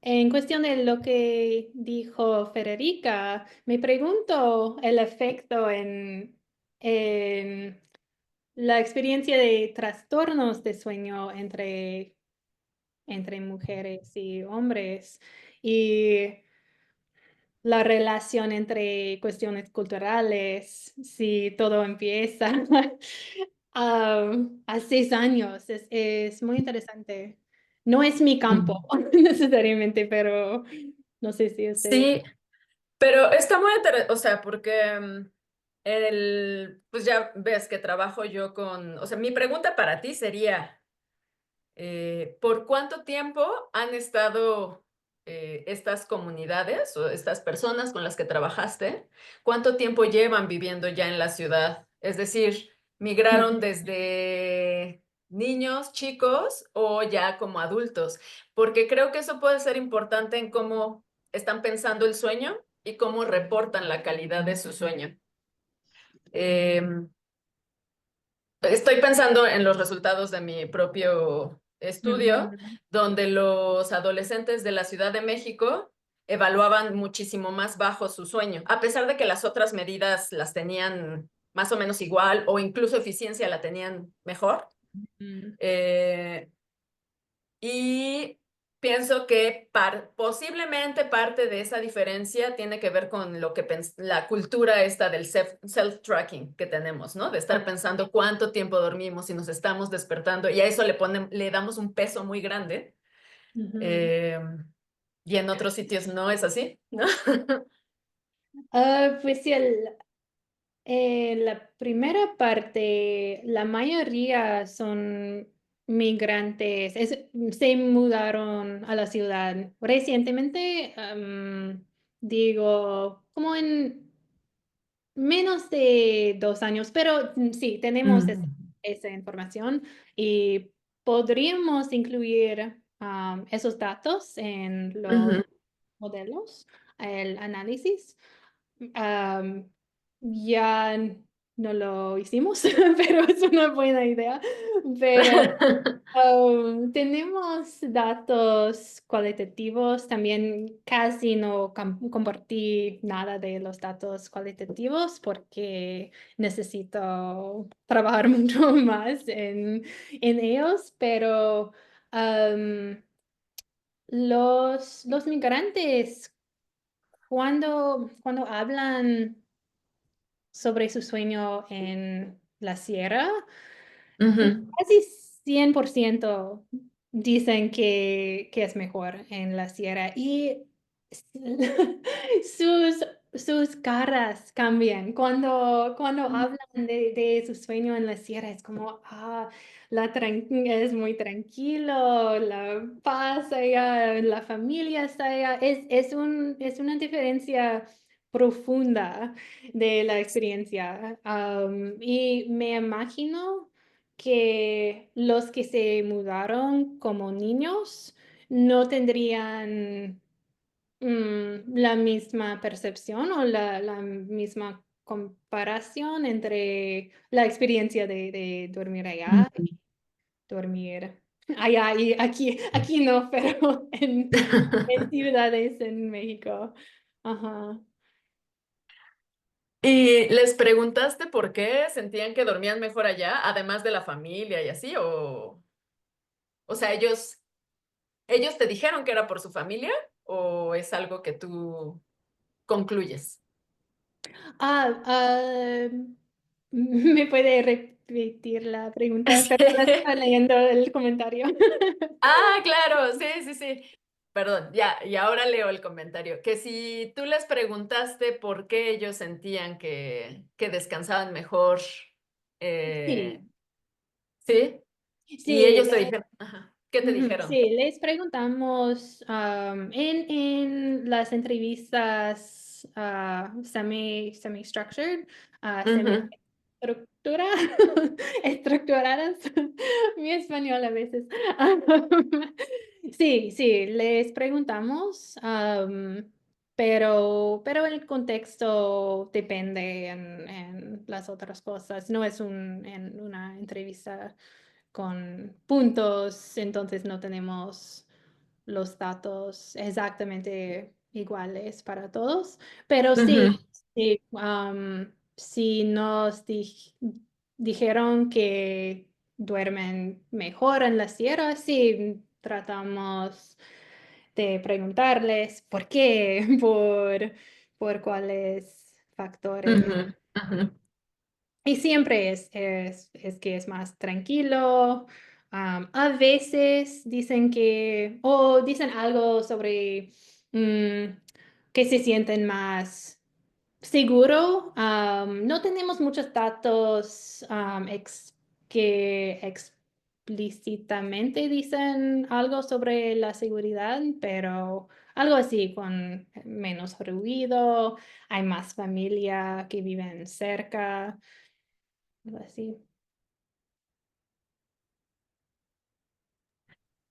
en cuestión de lo que dijo Federica, me pregunto el efecto en la experiencia de trastornos de sueño entre mujeres y hombres y la relación entre cuestiones culturales, si todo empieza a 6 años, es muy interesante. No es mi campo necesariamente, pero no sé si ustedes... Sí, pero está muy interesante, o sea, porque pues ya ves que trabajo yo o sea, mi pregunta para ti sería, ¿por cuánto tiempo han estado estas comunidades o estas personas con las que trabajaste? ¿Cuánto tiempo llevan viviendo ya en la ciudad? Es decir, ¿migraron desde niños, chicos o ya como adultos? Porque creo que eso puede ser importante en cómo están pensando el sueño y cómo reportan la calidad de su sueño. Estoy pensando en los resultados de mi propio estudio, Ujú, donde los adolescentes de la Ciudad de México evaluaban muchísimo más bajo su sueño, a pesar de que las otras medidas las tenían más o menos igual o incluso eficiencia la tenían mejor. ujú, Eh, y pienso que posiblemente parte de esa diferencia tiene que ver con lo que la cultura esta del self-tracking que tenemos, ¿no? De estar pensando cuánto tiempo dormimos y nos estamos despertando y a eso le damos un peso muy grande. ujú. Eh, y en otros sitios no es así, ¿no? Pues sí, la primera parte, la mayoría son migrantes, se mudaron a la ciudad recientemente, digo, como en menos de 2 años, pero sí, tenemos esa información y podríamos incluir esos datos en los Ujú. modelos, el análisis. Am, ya no lo hicimos, pero es una buena idea. Pero tenemos datos cualitativos, también casi no compartí nada de los datos cualitativos porque necesito trabajar mucho más en ellos, pero Los migrantes, cuando hablan sobre su sueño en la sierra, Ujú. casi 100% dicen que es mejor en la sierra y sus, sus caras cambian. Cuando hablan de su sueño en la sierra, es como, es muy tranquilo, la paz allá, la familia está allá. Es una diferencia profunda de la experiencia. Y me imagino que los que se mudaron como niños no tendrían la misma percepción o la misma comparación entre la experiencia de dormir allá y dormir allá y aquí no, pero en ciudades en México. Ajá. ¿Y les preguntaste por qué sentían que dormían mejor allá, además de la familia y así? O sea, ellos te dijeron que era por su familia o es algo que tú concluyes? Ah, ¿Me puede repetir la pregunta? Sí. Perdón, estaba leyendo el comentario. Ah, claro, sí, sí, sí. Perdón, ya, y ahora leo el comentario. Que si tú les preguntaste por qué ellos sentían que descansaban mejor, Sí, ¿sí? Y sí, ellos te dijeron, ajá, ¿qué te ujú, dijeron? sí, les preguntamos en las entrevistas semi-structured, Ujú. semi-estructura, estructuradas, mi español a veces. Sí, sí, les preguntamos, pero el contexto depende en las otras cosas. No es en una entrevista con puntos, entonces no tenemos los datos exactamente iguales para todos, pero sí, Ujú. sí, sí nos dijeron que duermen mejor en la sierra, sí, tratamos de preguntarles por qué, por cuáles factores. Ujú. Ujú. Y siempre es que es más tranquilo. A veces dicen o dicen algo sobre que se sienten más seguro. No tenemos muchos datos que explícitamente dicen algo sobre la seguridad, pero algo así, con menos ruido, hay más familia que viven cerca. Algo así.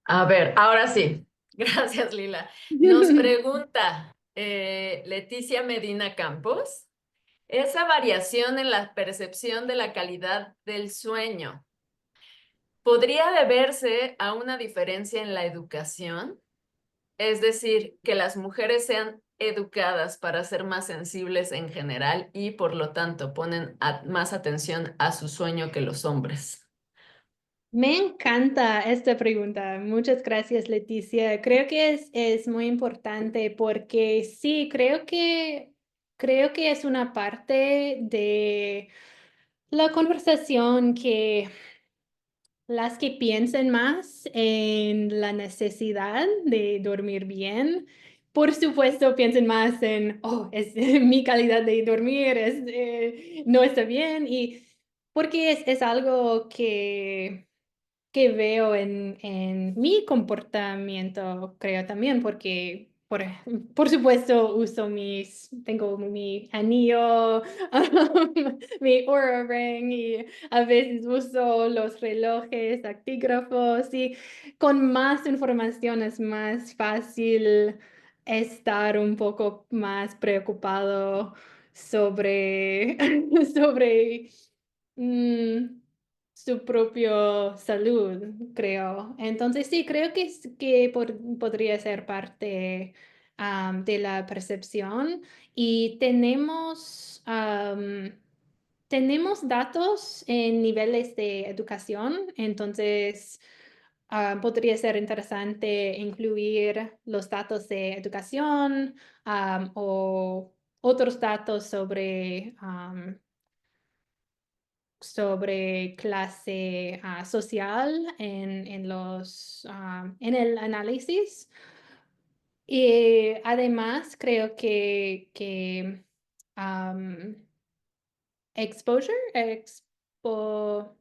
A ver, ahora sí. Gracias, Lila. Nos pregunta Leticia Medina Campos, esa variación en la percepción de la calidad del sueño, ¿podría deberse a una diferencia en la educación? Es decir, que las mujeres sean educadas para ser más sensibles en general y por lo tanto ponen más atención a su sueño que los hombres. Me encanta esta pregunta. Muchas gracias, Leticia. Creo que es muy importante porque sí, creo que es una parte de la conversación que las que piensen más en la necesidad de dormir bien, por supuesto, piensen más en, mi calidad de dormir no está bien, y porque es algo que veo en mi comportamiento, creo también, porque por supuesto tengo mi anillo, mi Oura Ring y a veces uso los relojes actígrafos y con más información es más fácil estar un poco más preocupado sobre, sobre mm, su propio salud, creo. Entonces sí, creo que podría ser parte de la percepción y tenemos datos en niveles de educación, entonces podría ser interesante incluir los datos de educación o otros datos sobre clase social en el análisis. Y además creo que exposure, expo-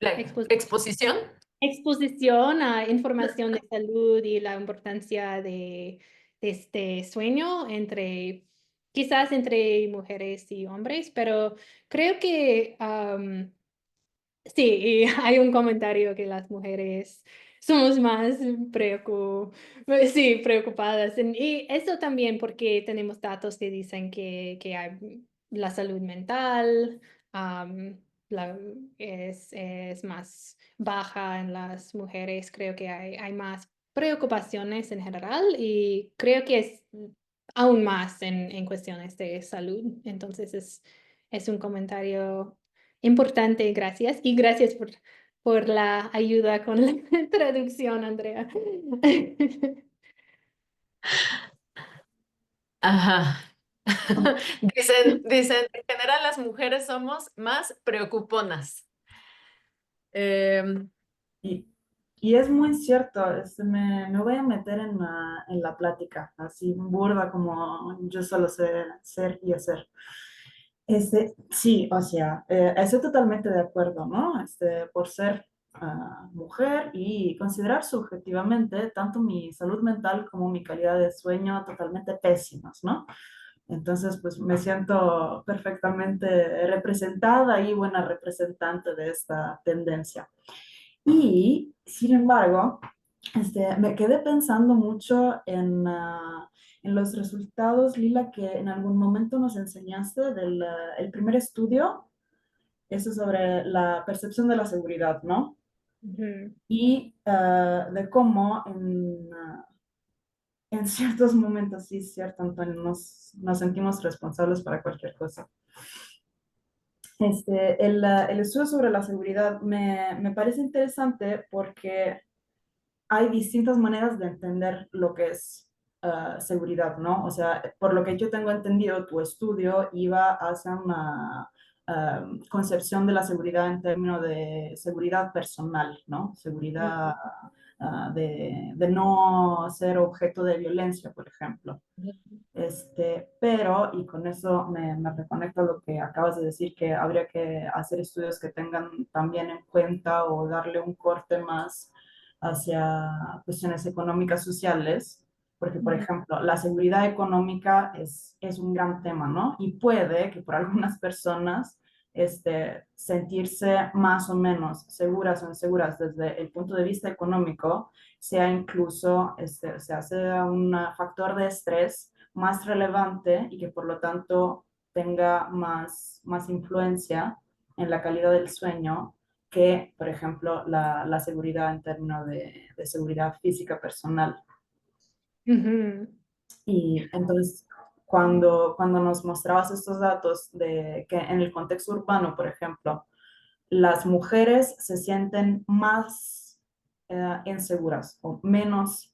La expo- exposición. exposición a información de salud y la importancia de este sueño quizás entre mujeres y hombres, pero creo que sí, y hay un comentario que las mujeres somos más preocupadas. Y eso también porque tenemos datos que dicen que hay la salud mental la- es más baja en las mujeres. Creo que hay más preocupaciones en general y creo que es aún más en cuestiones de salud. Entonces es un comentario importante, gracias. Y gracias por la ayuda con la traducción, Andrea. Ajá. Dicen, en general las mujeres somos más preocuponas. Em, Y, y es muy cierto, me voy a meter en la plática, así burda como yo solo sé ser y hacer. Sí, o sea, estoy totalmente de acuerdo, ¿no? Por ser mujer y considerar subjetivamente tanto mi salud mental como mi calidad de sueño totalmente pésimas, ¿no? Entonces, pues me siento perfectamente representada y buena representante de esta tendencia. Y, sin embargo, me quedé pensando mucho en los resultados, Lila, que en algún momento nos enseñaste del el primer estudio, eso sobre la percepción de la seguridad, ¿no? Ujú. Y de cómo en ciertos momentos, sí, es cierto, Antonio, nos sentimos responsables para cualquier cosa. El estudio sobre la seguridad me parece interesante porque hay distintas maneras de entender lo que es seguridad, ¿no? O sea, por lo que yo tengo entendido, tu estudio iba hacia una concepción de la seguridad en términos de seguridad personal, ¿no? Seguridad de no ser objeto de violencia, por ejemplo. Pero, y con eso me reconecto a lo que acabas de decir, que habría que hacer estudios que tengan también en cuenta o darle un corte más hacia cuestiones económicas sociales, porque, por ejemplo, la seguridad económica es un gran tema, ¿no? Y puede que por algunas personas sentirse más o menos seguras o inseguras desde el punto de vista económico sea incluso, sea un factor de estrés más relevante y que por lo tanto tenga más influencia en la calidad del sueño que, por ejemplo, la seguridad en términos de seguridad física personal. Ujú. Y entonces, cuando nos mostrabas estos datos de que en el contexto urbano, por ejemplo, las mujeres se sienten más inseguras o menos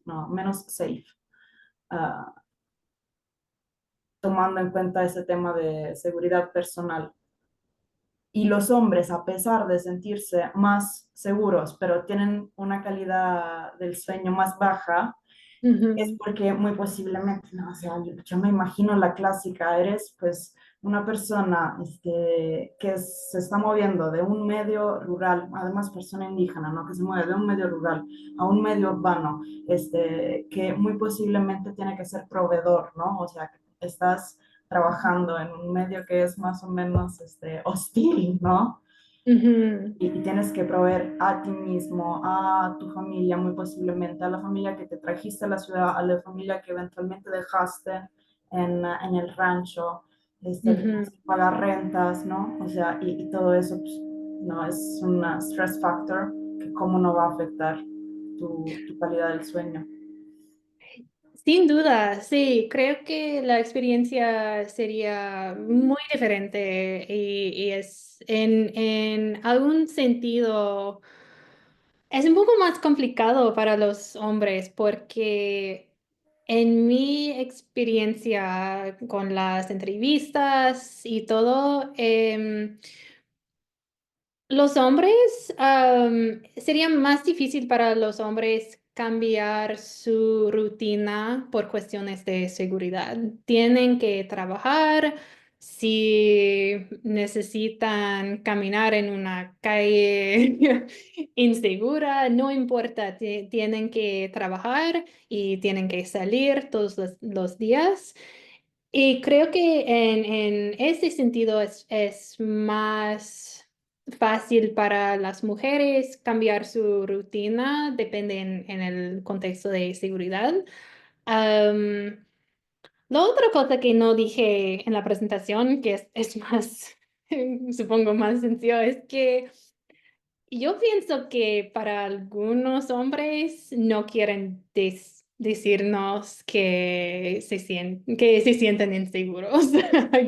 safe, uh, tomando en cuenta ese tema de seguridad personal. Y los hombres, a pesar de sentirse más seguros, pero tienen una calidad del sueño más baja, es Ujú. porque muy posiblemente, no, o sea, yo me imagino la clásica, eres pues una persona que se está moviendo de un medio rural, además persona indígena, ¿no? Que se mueve de un medio rural a un medio urbano, que muy posiblemente tiene que ser proveedor, ¿no? O sea, estás trabajando en un medio que es más o menos hostil, ¿no? Ujú. Y tienes que proveer a ti mismo, a tu familia, muy posiblemente, a la familia que te trajiste a la ciudad, a la familia que eventualmente dejaste en el rancho, que tienes Ujú. que pagar rentas, ¿no? O sea, y todo eso, pues, no, es un stress factor que cómo no va a afectar tu calidad del sueño. Sin duda, sí, creo que la experiencia sería muy diferente y es en algún sentido Es un poco más complicado para los hombres porque en mi experiencia con las entrevistas y todo, los hombres, sería más difícil para los hombres cambiar su rutina por cuestiones de seguridad. Tienen que trabajar, si necesitan caminar en una calle insegura, no importa, tienen que trabajar y tienen que salir todos los días. Y creo que en ese sentido es más fácil para las mujeres cambiar su rutina, depende en el contexto de seguridad. Am, la otra cosa que no dije en la presentación, que es más, supongo más sencillo, es que yo pienso que para algunos hombres no quieren decirnos que se sienten inseguros,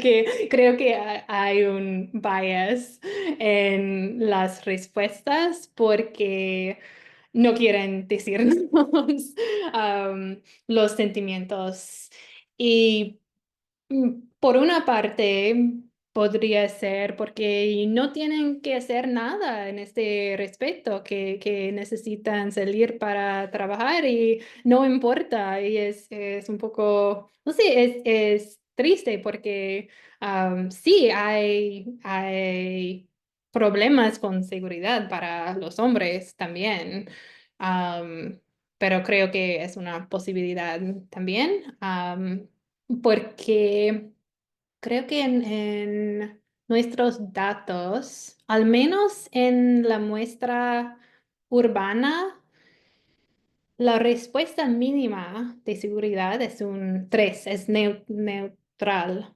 que creo que hay un bias en las respuestas porque no quieren decirnos los sentimientos. Y por una parte, podría ser porque no tienen que hacer nada en este respecto, que necesitan salir para trabajar y no importa. Y es un poco, no sé, es triste porque sí hay problemas con seguridad para los hombres también. Am, pero creo que es una posibilidad también. Porque creo que en nuestros datos, al menos en la muestra urbana, la respuesta mínima de seguridad es un 3, es neutral.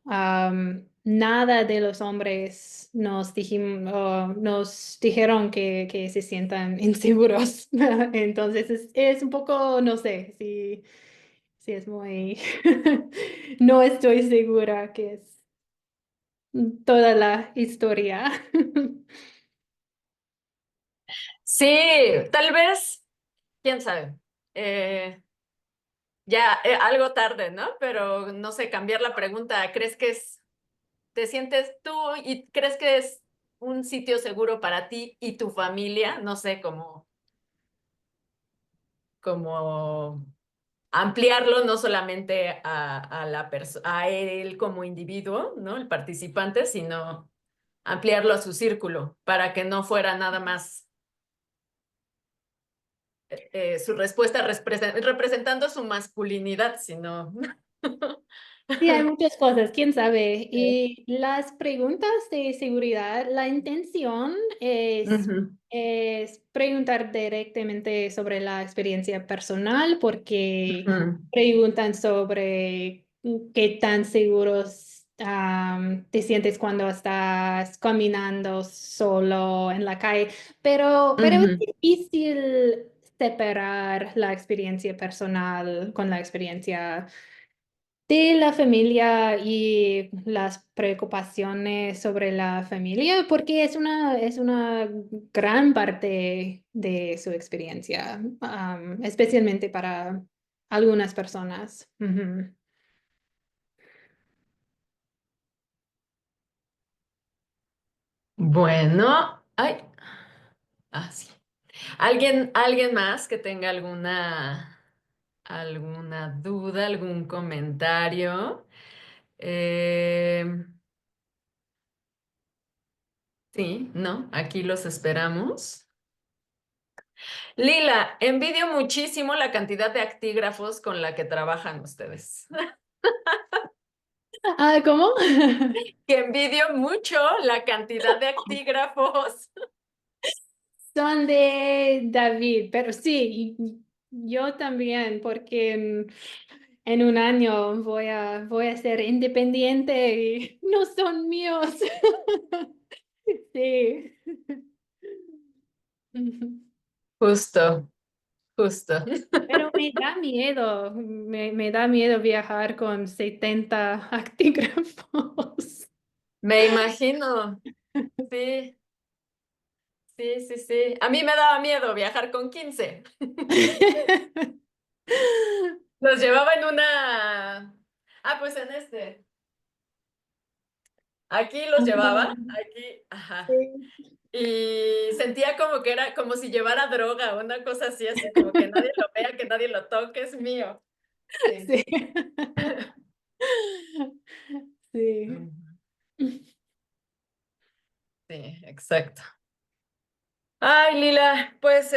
Nada de los hombres nos dijeron que se sientan inseguros. Entonces es un poco, no sé, si es muy... No estoy segura que es toda la historia. Sí, tal vez, quién sabe. Eh, ya, algo tarde, ¿no? Pero no sé, cambiar la pregunta. ¿Crees que te sientes tú y crees que es un sitio seguro para ti y tu familia? No sé, como ampliarlo no solamente a él como individuo, ¿no? El participante, sino ampliarlo a su círculo para que no fuera nada más su respuesta representando su masculinidad, sino... Sí, hay muchas cosas, quién sabe. Y las preguntas de seguridad, la intención Ujú, es preguntar directamente sobre la experiencia personal, porque ujú, preguntan sobre qué tan seguros te sientes cuando estás caminando solo en la calle, pero es ujú. difícil separar la experiencia personal con la experiencia de la familia y las preocupaciones sobre la familia, porque es una gran parte de su experiencia, especialmente para algunas personas. Ujú. Bueno, ay, sí. ¿Alguien más que tenga alguna duda, algún comentario? Eh, sí, ¿no? Aquí los esperamos. Lila, envidio muchísimo la cantidad de actígrafos con la que trabajan ustedes. ¿Cómo? Que envidio mucho la cantidad de actígrafos. Son de David, pero sí, yo también, porque en un año voy a ser independiente y no son míos. Sí. Justo, justo. Pero me da miedo viajar con 70 actígrafos. Me imagino, sí, Sí, sí, sí. A mí me daba miedo viajar con 15. Los llevaba en una... Ah, pues en este. Aquí los llevaba, aquí, ajá. Sí. Y sentía como que era como si llevara droga, una cosa así, así como que nadie lo vea, que nadie lo toque, es mío. Sí. Sí. Sí. Sí, exacto. Ay, Lila, pues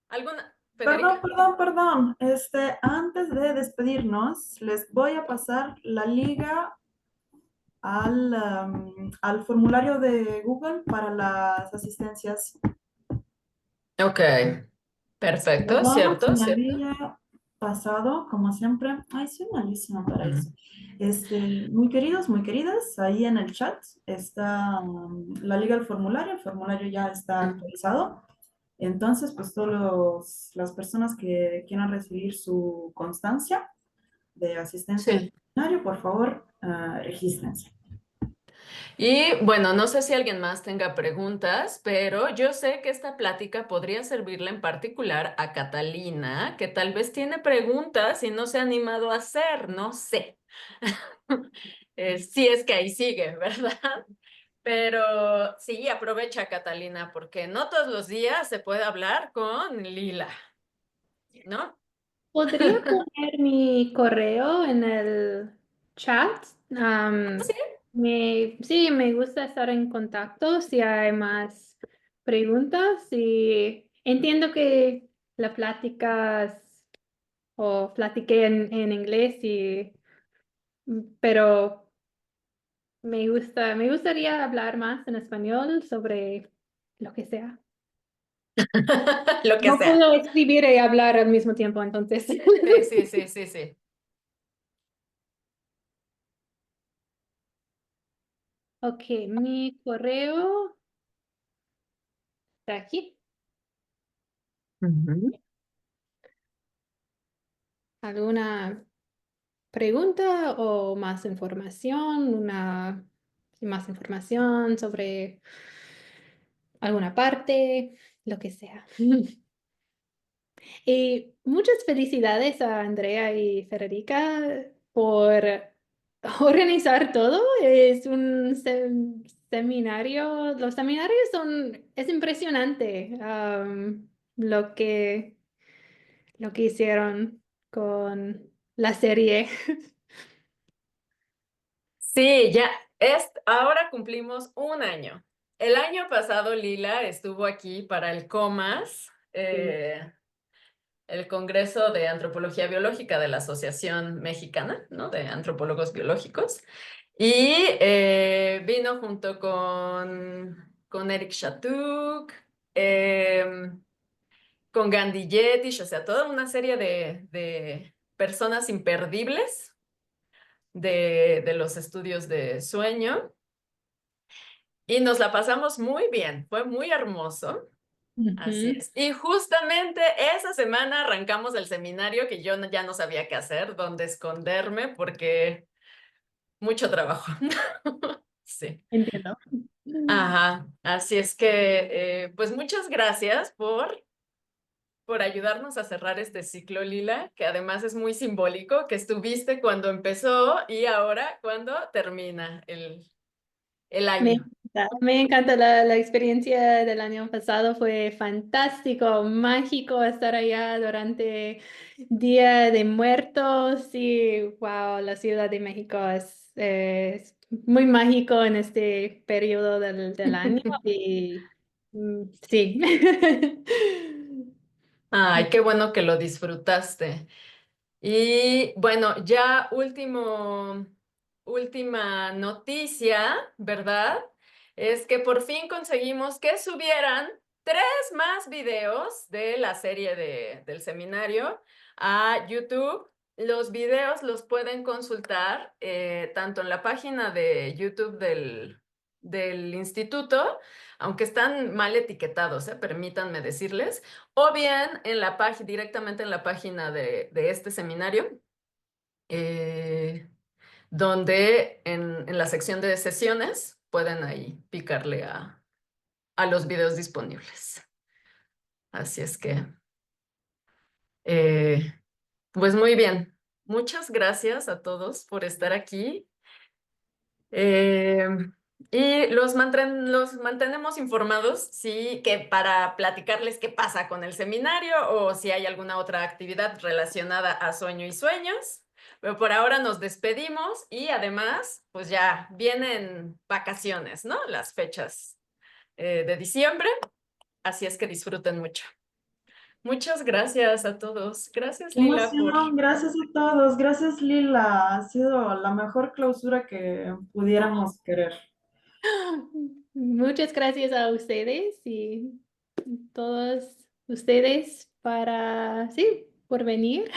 ¿alguna? Perdón, ¿Federica? perdón, perdón. Antes de despedirnos, les voy a pasar la liga al formulario de Google para las asistencias. Ok, perfecto, Perdón, se cierto, me cierto. había pasado, como siempre. Ay, soy malísima para Ujú. eso. Muy queridos, muy queridas, ahí en el chat está la liga al formulario. El formulario ya está actualizado. Entonces, pues todas las personas que quieran recibir su constancia de asistencia al Sí. seminario, por favor, regístrense. Y bueno, no sé si alguien más tenga preguntas, pero yo sé que esta plática podría servirle en particular a Catalina, que tal vez tiene preguntas y no se ha animado a hacer, no sé. Si es que ahí sigue, ¿verdad? Pero sí, aprovecha, Catalina, porque no todos los días se puede hablar con Lila, ¿no? ¿Podría poner mi correo en el chat? Sí. Sí, me gusta estar en contacto si hay más preguntas y entiendo que la plática o platiqué en inglés pero me gustaría hablar más en español sobre lo que sea. Lo que No sea. puedo escribir y hablar al mismo tiempo, entonces. Sí, sí, sí, sí, sí. Ok, mi correo está aquí. Ujú. ¿Alguna pregunta o más información? Más información sobre alguna parte, lo que sea. Y muchas felicidades a Andrea y Federica por organizar todo. Es un seminario. Los seminarios es impresionante, lo que hicieron con la serie. Sí, ya ahora cumplimos un año. El año pasado Lila estuvo aquí para el COMAS, Sí. el Congreso de Antropología Biológica de la Asociación Mexicana, ¿no? De Antropólogos Biológicos. Y vino junto con Eric Shatuk, con Gandhi Yetish, o sea, toda una serie de personas imperdibles de los estudios de sueño. Y nos la pasamos muy bien, fue muy hermoso. Así Ujú. es. Y justamente esa semana arrancamos el seminario que yo ya no sabía qué hacer, dónde esconderme, porque mucho trabajo. Sí. Entiendo. Ajá. Así es que, pues muchas gracias por ayudarnos a cerrar este ciclo, Lila, que además es muy simbólico, que estuviste cuando empezó y ahora cuando termina el año. Me encanta la experiencia del año pasado, fue fantástico, mágico estar allá durante Día de Muertos y wow, la Ciudad de México es muy mágico en este periodo del año y sí. Ay, qué bueno que lo disfrutaste. Y bueno, ya última noticia, ¿verdad? Es que por fin conseguimos que subieran 3 más videos de la serie del seminario a YouTube. Los videos los pueden consultar tanto en la página de YouTube del instituto, aunque están mal etiquetados, permítanme decirles, o bien en la página, directamente en la página de este seminario, eh, donde en la sección de sesiones pueden ahí picarle a los videos disponibles. Así es que, pues muy bien. Muchas gracias a todos por estar aquí. Y los mantenemos informados, sí, que para platicarles qué pasa con el seminario o si hay alguna otra actividad relacionada a sueño y sueños. Pero por ahora nos despedimos y además, pues ya vienen vacaciones, ¿no? Las fechas de diciembre, así es que disfruten mucho. Muchas gracias a todos. Gracias, Qué Leela, por... emoción, gracias a todos, gracias Lila, ha sido la mejor clausura que pudiéramos querer. Muchas gracias a ustedes y todos ustedes para, sí, por venir.